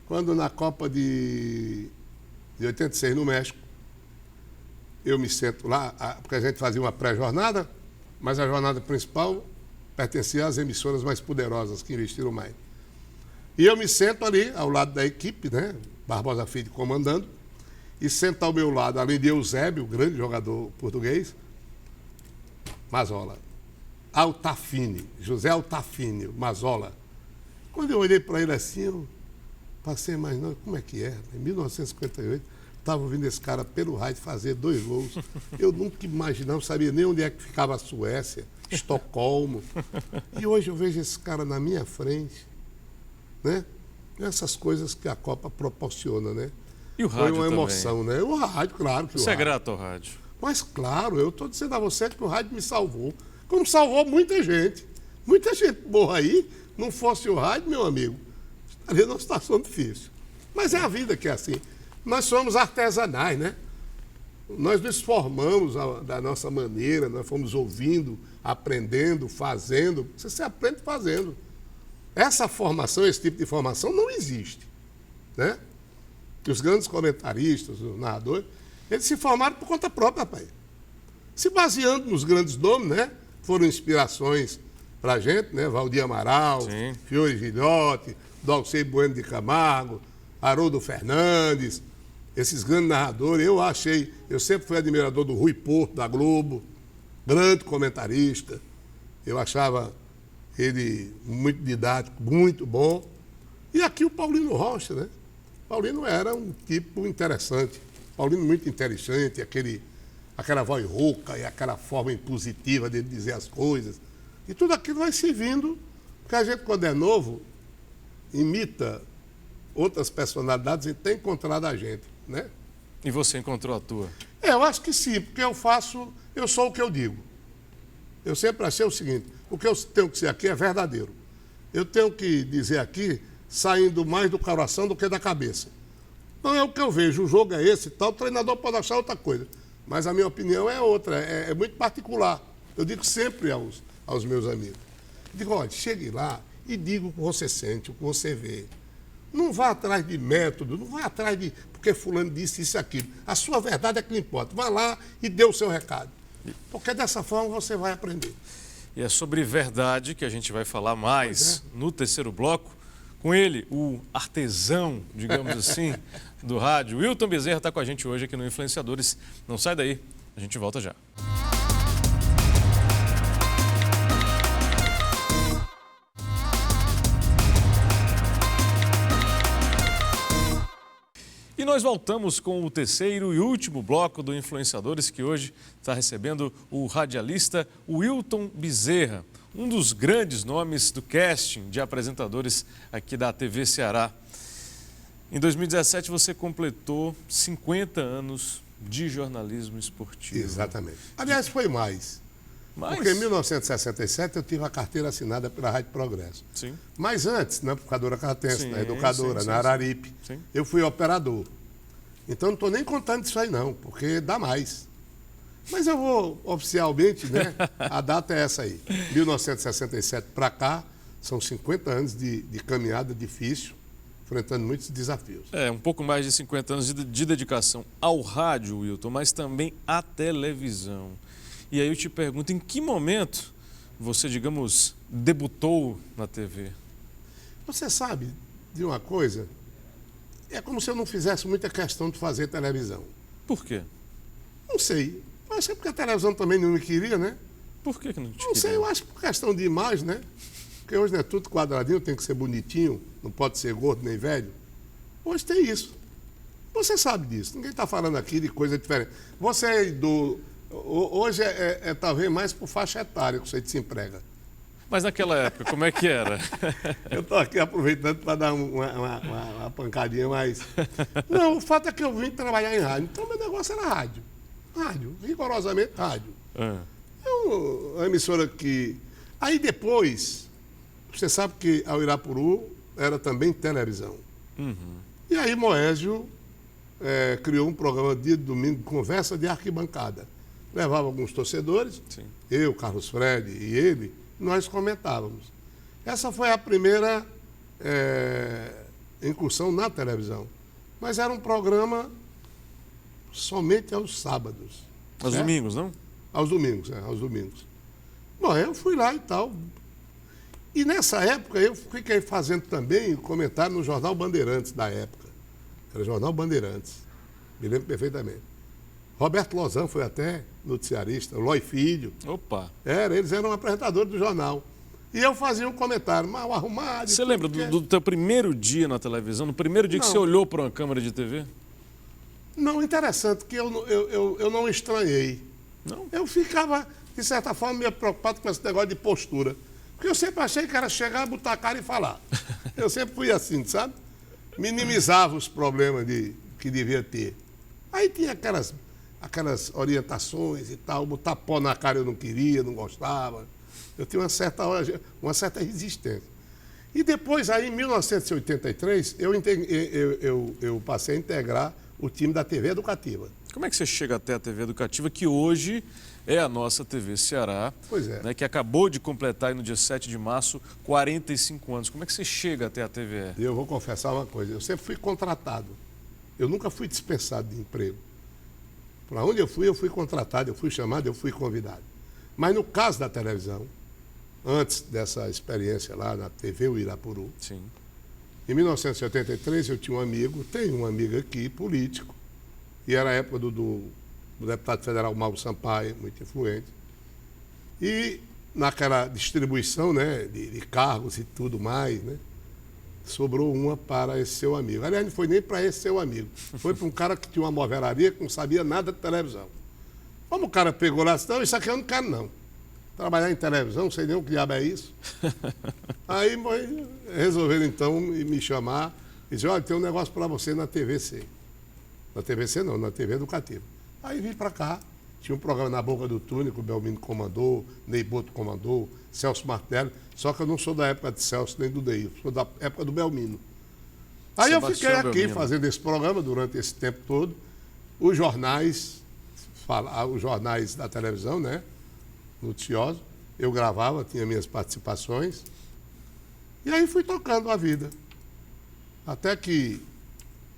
Quando na Copa de 86 no México, eu me sento lá, porque a gente fazia uma pré-jornada, mas a jornada principal pertencia às emissoras mais poderosas, que investiram mais. E eu me sento ali, ao lado da equipe, né? Barbosa Filho comandando, e senta ao meu lado, além de Eusébio, o grande jogador português, Mazzola. Altafine, José Altafine, Mazzola. Quando eu olhei para ele assim, Passei imaginando como é que é. Em 1958, estava ouvindo esse cara pelo rádio fazer 2 gols. Eu nunca imaginava, não sabia nem onde é que ficava a Suécia, Estocolmo. E hoje eu vejo esse cara na minha frente, né? Essas coisas que a Copa proporciona, né? E o rádio foi uma também. emoção, né? O rádio, claro que Você o é rádio. grato ao rádio. Mas claro, eu estou dizendo a você que o rádio me salvou. Como salvou muita gente. Muita gente boa aí, não fosse o rádio, meu amigo, estaria numa situação difícil. Mas é a vida que é assim. Nós somos artesanais, né? Nós nos formamos da nossa maneira, nós fomos ouvindo, aprendendo, fazendo. Você se aprende fazendo. Essa formação, esse tipo de formação não existe, né? Os grandes comentaristas, os narradores, eles se formaram por conta própria, pai. Se baseando nos grandes nomes, né? Foram inspirações para a gente, né? Valdir Amaral, Sim. Fiore Gilhote, Dalcei Bueno de Camargo, Haroldo Fernandes, esses grandes narradores. Eu sempre fui admirador do Rui Porto, da Globo, grande comentarista. Eu achava ele muito didático, muito bom. E aqui o Paulino Rocha, né? Paulino era um tipo interessante. Paulino muito inteligente, aquela voz rouca e aquela forma impositiva de dizer as coisas. E tudo aquilo vai servindo, porque a gente, quando é novo, imita outras personalidades e tem encontrado a gente, né? E você encontrou a tua? Eu acho que sim, porque eu sou o que eu digo. Eu sempre achei o seguinte, o que eu tenho que ser aqui é verdadeiro. Eu tenho que dizer aqui, saindo mais do coração do que da cabeça. Não é o que eu vejo, o jogo é esse e tal, o treinador pode achar outra coisa. Mas a minha opinião é outra, é muito particular. Eu digo sempre aos meus amigos. Digo, olha, chegue lá e diga o que você sente, o que você vê. Não vá atrás de método, não vá atrás de porque fulano disse isso e aquilo. A sua verdade é que não importa. Vá lá e dê o seu recado. Porque dessa forma você vai aprender. E é sobre verdade que a gente vai falar mais no terceiro bloco. Com ele, o artesão, digamos assim, do rádio. Wilton Bezerra está com a gente hoje aqui no Influenciadores. Não sai daí, a gente volta já. E nós voltamos com o terceiro e último bloco do Influenciadores, que hoje está recebendo o radialista Wilton Bezerra, um dos grandes nomes do casting de apresentadores aqui da TV Ceará. Em 2017 você completou 50 anos de jornalismo esportivo. Exatamente. Aliás, foi mais. Porque em 1967 eu tive a carteira assinada pela Rádio Progresso. Sim. Mas antes, na Educadora Cartense, Sim, na Educadora, sim, na Araripe, sim. eu fui operador. Então não estou nem contando isso aí não, porque dá mais. Mas eu vou oficialmente, né? A data é essa aí. 1967 para cá, são 50 anos de caminhada difícil, enfrentando muitos desafios. É, um pouco mais de 50 anos de dedicação ao rádio, Wilton, mas também à televisão. E aí eu te pergunto, em que momento você, digamos, debutou na TV? Você sabe de uma coisa? É como se eu não fizesse muita questão de fazer televisão. Por quê? Não sei. Eu acho que é porque a televisão também não me queria, né? Por que não te Não sei, eu acho que por questão de imagem, né? Porque hoje não é tudo quadradinho, tem que ser bonitinho, não pode ser gordo nem velho. Hoje tem isso. Você sabe disso. Ninguém está falando aqui de coisa diferente. Você é hoje é talvez mais por faixa etária que você se emprega. Mas naquela época, como é que era? Eu estou aqui aproveitando para dar uma pancadinha, mas... Não, o fato é que eu vim trabalhar em rádio. Então, meu negócio era rádio. Rádio, rigorosamente rádio. A emissora que... Aí depois, você sabe que a Irapuru era também televisão. Uhum. E aí Moésio criou um programa dia de domingo, conversa de arquibancada. Levava alguns torcedores, Sim. eu, Carlos Fred e ele, nós comentávamos. Essa foi a primeira incursão na televisão. Mas era um programa somente aos sábados. Aos domingos, não? Aos domingos, aos domingos. Bom, eu fui lá e tal. E nessa época eu fiquei fazendo também comentário no Jornal Bandeirantes da época. Era o Jornal Bandeirantes. Me lembro perfeitamente. Roberto Lozan foi até noticiarista, o Lói Filho. Opa! Eles eram apresentadores do jornal. E eu fazia um comentário mal arrumado. Você lembra do teu primeiro dia na televisão, no primeiro dia que Não. você olhou para uma câmera de TV? Não, interessante, que eu não estranhei. Não? Eu ficava, de certa forma, meio preocupado com esse negócio de postura. Porque eu sempre achei que era chegar, botar a cara e falar. Eu sempre fui assim, sabe? Minimizava os problemas que devia ter. Aí tinha aquelas orientações e tal, botar pó na cara eu não queria, não gostava. Eu tinha uma certa resistência. E depois, aí, em 1983, eu passei a integrar o time da TV Educativa. Como é que você chega até a TV Educativa, que hoje é a nossa TV Ceará, Pois é. né, que acabou de completar aí no dia 7 de março 45 anos. Como é que você chega até a TVE? Eu vou confessar uma coisa, eu sempre fui contratado. Eu nunca fui dispensado de emprego. Para onde eu fui contratado, eu fui chamado, eu fui convidado. Mas no caso da televisão, antes dessa experiência lá na TV Uirapuru, Sim. em 1983 eu tinha um amigo, tenho um amigo aqui, político, e era a época do deputado federal Mauro Sampaio, muito influente. E naquela distribuição, né, de cargos e tudo mais, né, sobrou uma para esse seu amigo. Aliás, não foi nem para esse seu amigo, foi para um cara que tinha uma moveraria que não sabia nada de televisão. Como o cara pegou lá, disse, não, isso aqui eu não quero não. Trabalhar em televisão, não sei nem o que diabo é isso. Aí resolveram então me chamar e dizer, olha, tem um negócio para você na TVC. Na TVC não, na TV Educativa. Aí vim para cá, tinha um programa na Boca do Túnel, que o Belmino comandou, Ney Boto comandou, Celso Martelli, só que eu não sou da época de Celso nem do Deir, sou da época do Belmino. Aí eu fiquei aqui Belmino, fazendo esse programa durante esse tempo todo, os jornais da televisão, né, noticiosos, eu gravava, tinha minhas participações, e aí fui tocando a vida. Até que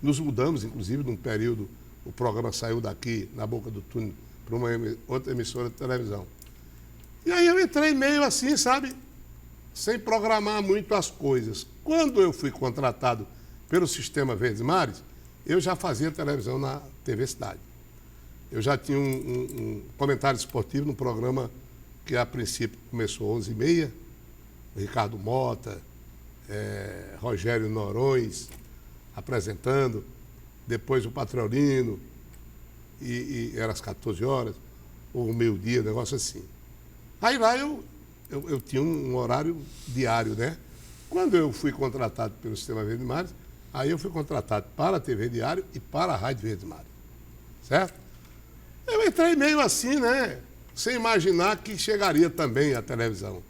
nos mudamos, inclusive, num período, o programa saiu daqui, na Boca do Túnel, para uma outra emissora de televisão. E aí eu entrei meio assim, sabe, sem programar muito as coisas. Quando eu fui contratado pelo Sistema Verdes Mares, eu já fazia televisão na TV Cidade. Eu já tinha um comentário esportivo no programa que a princípio começou às 11h30, Ricardo Mota, Rogério Norões apresentando, depois o Patrolino, e era às 14 horas, ou meio-dia, negócio assim. Aí lá eu tinha um horário diário, né? Quando eu fui contratado pelo Sistema Verdes Mares, aí eu fui contratado para a TV Diário e para a Rádio Verdes Mares, certo? Eu entrei meio assim, né? Sem imaginar que chegaria também a televisão.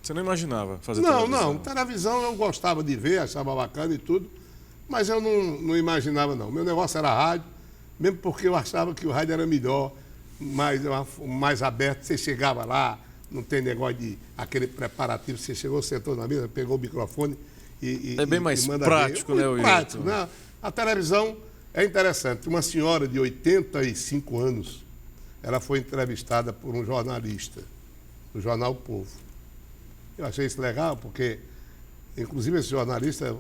Você não imaginava fazer televisão? Não, televisão eu gostava de ver, achava bacana e tudo, mas eu não imaginava não. Meu negócio era rádio, mesmo porque eu achava que o rádio era melhor, mais aberto, você chegava lá, não tem negócio de aquele preparativo, você chegou, sentou na mesa, pegou o microfone e é bem mais manda prático, ver. né, Muito prático, né? A televisão é interessante. Uma senhora de 85 anos, ela foi entrevistada por um jornalista, do jornal O Povo. Eu achei isso legal, porque, inclusive, esse jornalista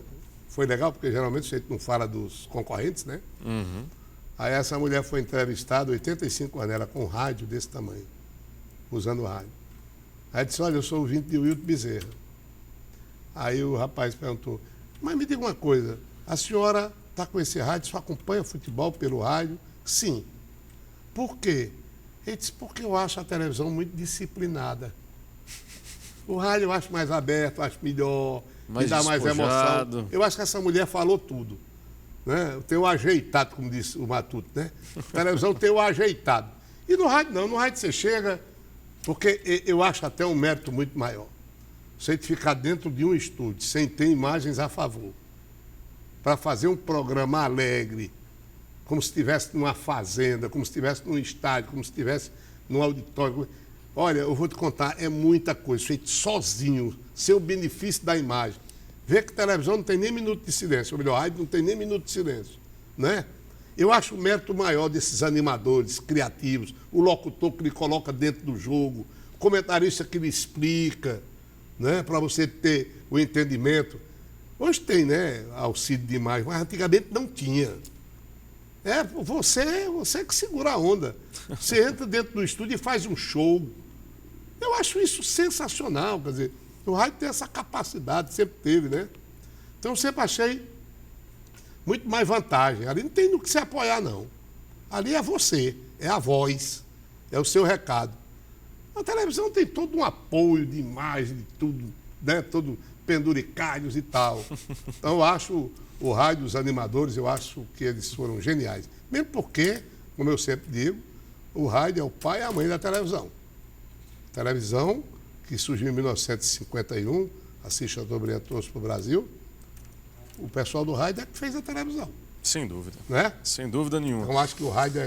foi legal, porque geralmente a gente não fala dos concorrentes, né? Uhum. Aí essa mulher foi entrevistada, 85 anos, ela com um rádio desse tamanho, usando o rádio. Aí disse, olha, eu sou ouvinte de Wilton Bezerra. Aí o rapaz perguntou, mas me diga uma coisa, a senhora está com esse rádio, só acompanha futebol pelo rádio? Sim. Por quê? Ele disse, porque eu acho a televisão muito disciplinada. O rádio eu acho mais aberto, acho melhor, me dá mais emoção. Eu acho que essa mulher falou tudo. Né? Tem o ajeitado, como disse o Matuto, né? A televisão tem o ajeitado. E no rádio não, no rádio você chega, porque eu acho até um mérito muito maior. Você ficar dentro de um estúdio, sem ter imagens a favor, para fazer um programa alegre, como se estivesse numa fazenda, como se estivesse num estádio, como se estivesse num auditório. Olha, eu vou te contar, é muita coisa, feito sozinho, sem o benefício da imagem. Vê que televisão não tem nem minuto de silêncio, ou melhor, rádio não tem nem minuto de silêncio, né? Eu acho o mérito maior desses animadores criativos, o locutor que lhe coloca dentro do jogo, o comentarista que lhe explica, né, para você ter o entendimento. Hoje tem, né, auxílio de imagem, mas antigamente não tinha. É você que segura a onda. Você entra dentro do estúdio e faz um show. Eu acho isso sensacional, quer dizer, O rádio tem essa capacidade, sempre teve, né? Então eu sempre achei muito mais vantagem. Ali não tem no que se apoiar, não. Ali é você, é a voz, é o seu recado. A televisão tem todo um apoio de imagem, de tudo, né? Todo penduricalhos e tal. Então eu acho o rádio, os animadores, eu acho que eles foram geniais. Mesmo porque, como eu sempre digo, o rádio é o pai e a mãe da televisão. Televisão, que surgiu em 1951, Assis Chateaubriand trouxe para o Brasil, o pessoal do rádio é que fez a televisão. Sem dúvida. Né? Sem dúvida nenhuma. Então, eu acho que o rádio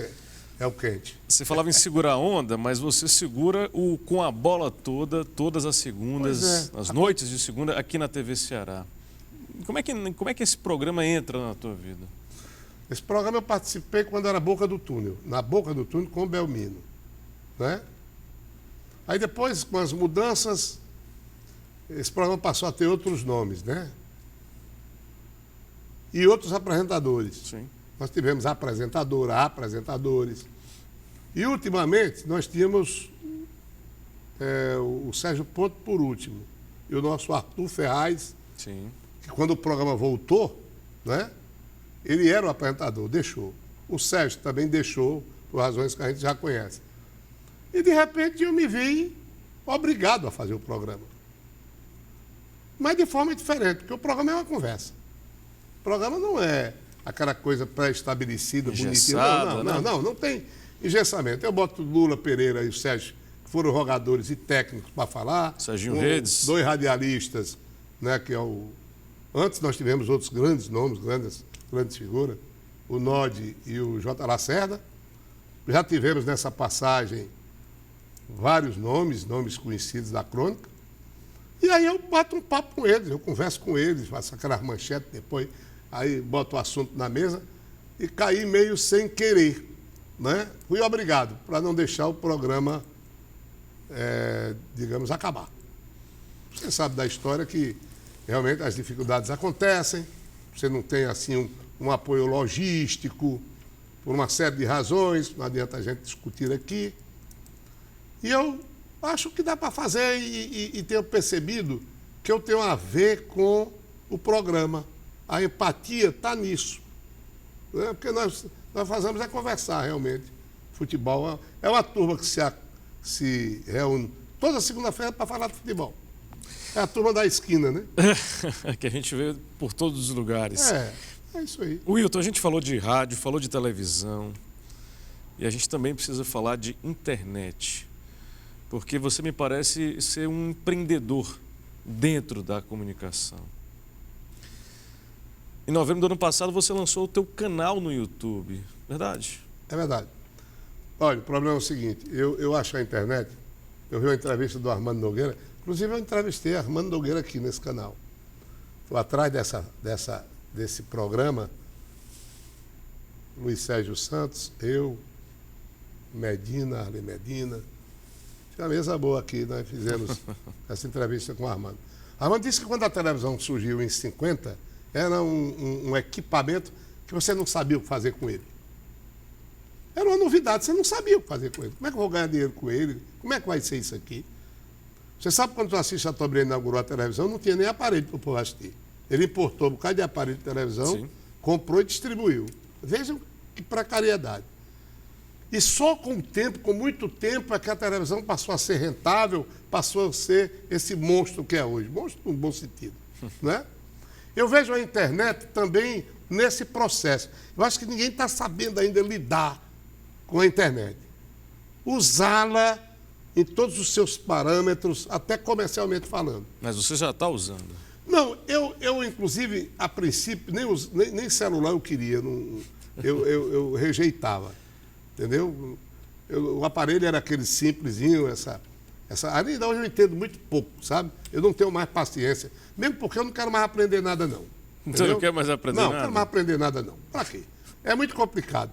é o quente. Você falava em segurar a onda, mas você segura com a bola toda, todas as segundas, as noites de segunda, aqui na TV Ceará. Como é que esse programa entra na tua vida? Esse programa eu participei quando era Boca do Túnel. Na Boca do Túnel com o Belmino. Né? Aí depois, com as mudanças, esse programa passou a ter outros nomes, né? E outros apresentadores. Sim. Nós tivemos apresentadora, apresentadores. E, ultimamente, nós tínhamos o Sérgio Ponto por último. E o nosso Arthur Ferraz, Sim. que quando o programa voltou, né, ele era o apresentador, deixou. O Sérgio também deixou, por razões que a gente já conhece. E, de repente, eu me vi obrigado a fazer o programa. Mas de forma diferente, porque o programa é uma conversa. O programa não é aquela coisa pré-estabelecida, bonitinha. Não tem engessamento. Eu boto Lula Pereira e o Sérgio, que foram jogadores e técnicos para falar. Serginho Redes. 2 radialistas, né, que é o... Antes nós tivemos outros grandes nomes, grandes figuras, o Nodi e o J. Lacerda. Já tivemos nessa passagem vários nomes conhecidos da crônica. E aí eu bato um papo com eles, eu converso com eles, faço aquelas manchetes depois, aí boto o assunto na mesa e caí meio sem querer, né? Fui obrigado, para não deixar o programa, digamos, acabar. Você sabe da história que realmente as dificuldades acontecem, você não tem, assim, um apoio logístico, por uma série de razões, não adianta a gente discutir aqui. E eu acho que dá para fazer e tenho percebido que eu tenho a ver com o programa. A empatia está nisso. Né? Porque nós fazemos é conversar, realmente. Futebol é uma turma que se reúne toda segunda-feira para falar de futebol. É a turma da esquina, né? Que a gente vê por todos os lugares. É isso aí. Wilton, a gente falou de rádio, falou de televisão, e a gente também precisa falar de internet. Porque você me parece ser um empreendedor dentro da comunicação. Em novembro do ano passado, você lançou o teu canal no YouTube, verdade? É verdade. Olha, o problema é o seguinte, eu acho a internet, eu vi uma entrevista do Armando Nogueira, inclusive eu entrevistei Armando Nogueira aqui nesse canal. Estou atrás desse programa, Luiz Sérgio Santos, eu, Medina, Arley Medina. Tinha uma mesa boa aqui, nós fizemos essa entrevista com o Armando. Armando disse que quando a televisão surgiu em 50, era um equipamento que você não sabia o que fazer com ele. Era uma novidade, você não sabia o que fazer com ele. Como é que eu vou ganhar dinheiro com ele? Como é que vai ser isso aqui? Você sabe quando o Assis Chateaubriand inaugurou a televisão, não tinha nem aparelho para o povo assistir. Ele importou um bocado de aparelho de televisão, Sim. Comprou e distribuiu. Vejam que precariedade. E só com o tempo, com muito tempo, é que a televisão passou a ser rentável, passou a ser esse monstro que é hoje. Monstro no bom sentido. Né? Eu vejo a internet também nesse processo. Eu acho que ninguém está sabendo ainda lidar com a internet. Usá-la em todos os seus parâmetros, até comercialmente falando. Mas você já está usando. Não, eu inclusive, a princípio, nem celular eu queria, eu rejeitava. Entendeu? O aparelho era aquele simplesinho, ainda hoje eu entendo muito pouco, sabe? Eu não tenho mais paciência, mesmo porque eu não quero mais aprender nada, não. Você não quer mais aprender nada? Não, quero mais aprender nada, não. Para quê? É muito complicado.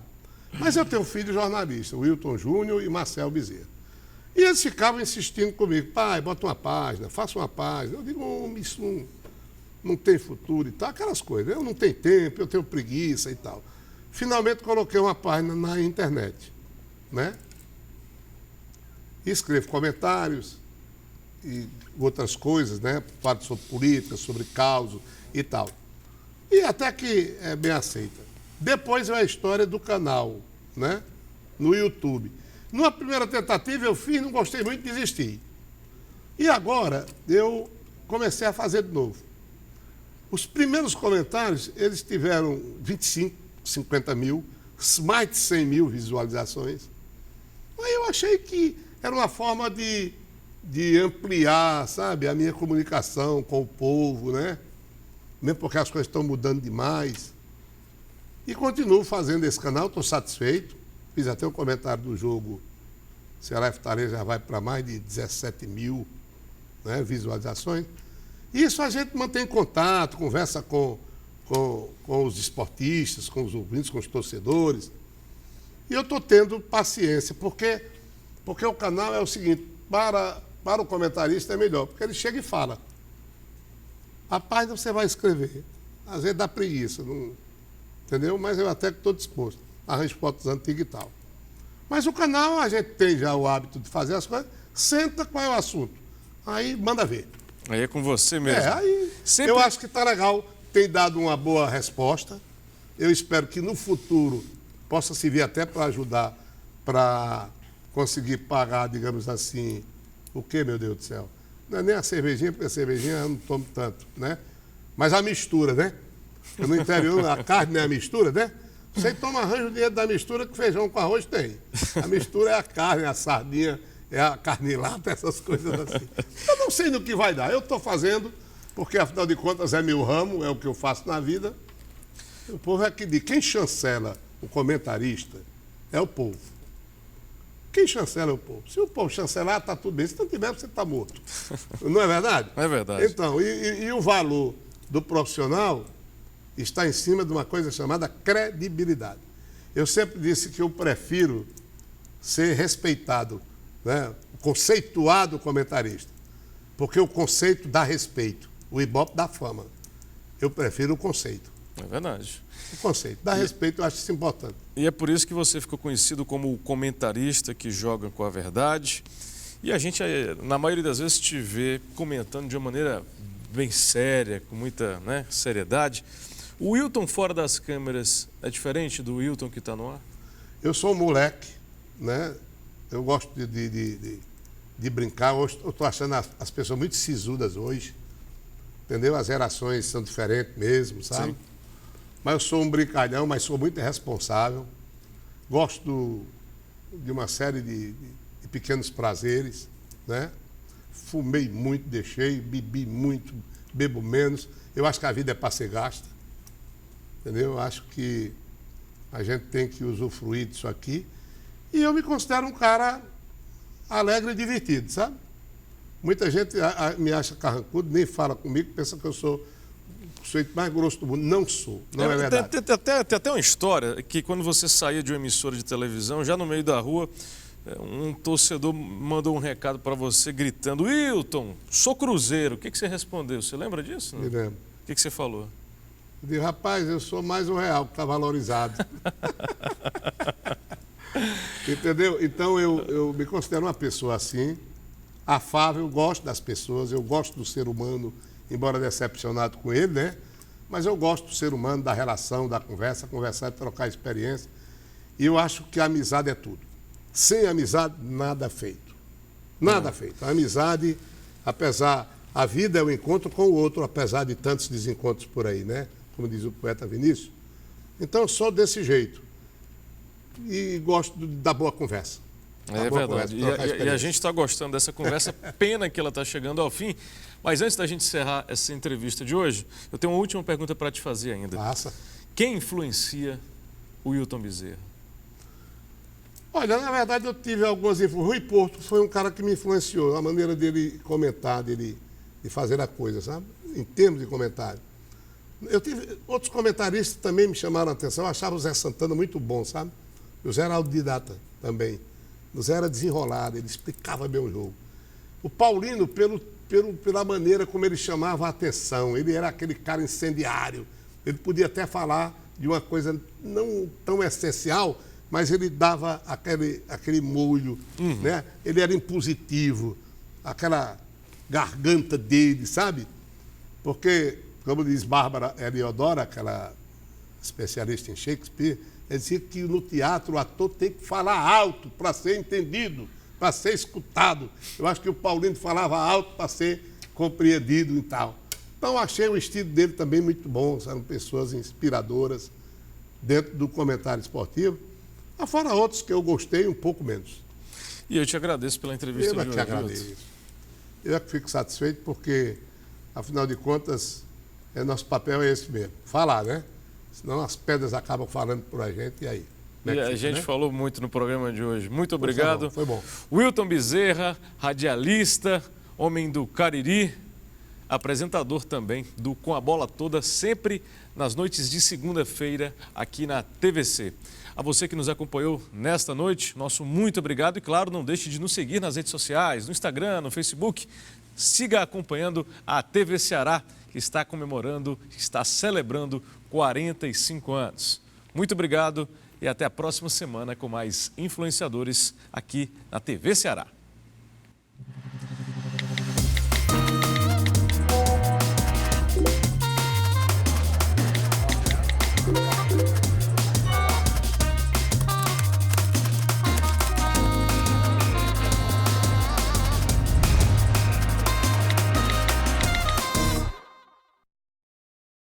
Mas eu tenho um filho jornalista, o Wilton Júnior e Marcel Bezerra. E eles ficavam insistindo comigo, pai, bota uma página, faça uma página. Eu digo, isso não tem futuro e tal, aquelas coisas. Eu não tenho tempo, eu tenho preguiça e tal. Finalmente coloquei uma página na internet, né? Escrevo comentários e outras coisas, né? Falo sobre política, sobre causa e tal. E até que é bem aceita. Depois é a história do canal, né? No YouTube. Numa primeira tentativa eu fiz, não gostei muito, desisti. E agora eu comecei a fazer de novo. Os primeiros comentários, eles tiveram 25, 50 mil, mais de 100 mil visualizações. Aí eu achei que era uma forma de ampliar, sabe, a minha comunicação com o povo, né? Mesmo porque as coisas estão mudando demais. E continuo fazendo esse canal, estou satisfeito. Fiz até um comentário do jogo. Ceará e Fortaleza já vai para mais de 17 mil, né, visualizações. Isso a gente mantém contato, conversa com os esportistas, com os ouvintes, com os torcedores. E eu estou tendo paciência, porque o canal é o seguinte, para o comentarista é melhor, porque ele chega e fala. Rapaz, você vai escrever. Às vezes dá preguiça, não, entendeu? Mas eu até que estou disposto. Arranjo fotos antigas e tal. Mas o canal, a gente tem já o hábito de fazer as coisas. Senta, qual é o assunto? Aí manda ver. Aí é com você mesmo. Aí eu acho que está legal, tem dado uma boa resposta. Eu espero que no futuro possa servir até para ajudar, para conseguir pagar, digamos assim, o quê, meu Deus do céu? Não é nem a cervejinha, porque a cervejinha eu não tomo tanto, né? Mas a mistura, né? Porque no interior a carne não é a mistura, né? Você toma arranjo o dinheiro da mistura que feijão com arroz tem. A mistura é a carne, a sardinha, é a carne lata, essas coisas assim. Eu não sei no que vai dar. Eu estou fazendo, porque afinal de contas é meu ramo, é o que eu faço na vida. O povo é que diz, quem chancela o comentarista é o povo. Quem chancela é o povo. Se o povo chancelar, está tudo bem. Se não tiver, você está morto. Não é verdade? É verdade. Então, e o valor do profissional está em cima de uma coisa chamada credibilidade. Eu sempre disse que eu prefiro ser respeitado, né? Conceituado comentarista, porque o conceito dá respeito, o Ibope dá fama. Eu prefiro o conceito. É verdade. O conceito dá respeito, eu acho isso importante. E é por isso que você ficou conhecido como o comentarista que joga com a verdade. E a gente, na maioria das vezes, te vê comentando de uma maneira bem séria, com muita, né, seriedade. O Wilton fora das câmeras é diferente do Wilton que está no ar? Eu sou um moleque, né? Eu gosto de brincar. Hoje eu estou achando as pessoas muito sisudas hoje, entendeu? As gerações são diferentes mesmo, sabe? Sim. Mas eu sou um brincalhão, mas sou muito irresponsável. Gosto de uma série de pequenos prazeres, né? Fumei muito, deixei, bebi muito, bebo menos. Eu acho que a vida é para ser gasta, entendeu? Eu acho que a gente tem que usufruir disso aqui. E eu me considero um cara alegre e divertido, sabe? Muita gente me acha carrancudo, nem fala comigo, pensa que eu sou o sujeito mais grosso do mundo. Não sou, não é verdade. Tem até uma história que quando você saía de uma emissora de televisão, já no meio da rua, um torcedor mandou um recado para você gritando: Wilton, sou cruzeiro. O que você respondeu? Você lembra disso? Me lembro. O que você falou? Eu disse, rapaz, eu sou mais um real que está valorizado. Entendeu? Então eu me considero uma pessoa assim, afável, gosto das pessoas, eu gosto do ser humano, embora decepcionado com ele, né? Mas eu gosto do ser humano, da relação, da conversa, conversar e trocar experiência. E eu acho que a amizade é tudo. Sem amizade, nada feito. Nada feito. A amizade, a vida é o encontro com o outro, apesar de tantos desencontros por aí, né? Como diz o poeta Vinícius. Então eu sou desse jeito. E gosto da boa conversa. É verdade. E a gente está gostando dessa conversa. Pena que ela está chegando ao fim. Mas antes da gente encerrar essa entrevista de hoje, eu tenho uma última pergunta para te fazer ainda. Passa. Quem influencia o Wilton Bezerra? Olha, na verdade eu tive algumas influências. Rui Porto foi um cara que me influenciou, a maneira dele comentar, de fazer a coisa, sabe? Em termos de comentário. Eu tive outros comentaristas que também me chamaram a atenção. Eu achava o Zé Santana muito bom, sabe? O Zé era autodidata também. O Zé era desenrolado, ele explicava bem o jogo. O Paulino, pela maneira como ele chamava a atenção, ele era aquele cara incendiário. Ele podia até falar de uma coisa não tão essencial, mas ele dava aquele molho, né? Ele era impositivo, aquela garganta dele, sabe? Porque, como diz Bárbara Heliodora, aquela especialista em Shakespeare, ela dizia que no teatro o ator tem que falar alto para ser entendido, para ser escutado. Eu acho que o Paulino falava alto para ser compreendido e tal. Então, achei o estilo dele também muito bom, eram pessoas inspiradoras dentro do comentário esportivo. Fora outros que eu gostei um pouco menos. E eu te agradeço pela entrevista de hoje. Eu te agradeço. Eu é que fico satisfeito porque, afinal de contas, nosso papel é esse mesmo, falar, né? Senão as pedras acabam falando por a gente e aí? E a gente falou muito no programa de hoje. Muito obrigado. Foi bom. Wilton Bezerra, radialista, homem do Cariri, apresentador também do Com a Bola Toda, sempre nas noites de segunda-feira aqui na TVC. A você que nos acompanhou nesta noite, nosso muito obrigado e, claro, não deixe de nos seguir nas redes sociais, no Instagram, no Facebook. Siga acompanhando a TV Ceará, que está comemorando, está celebrando 45 anos. Muito obrigado e até a próxima semana com mais influenciadores aqui na TV Ceará.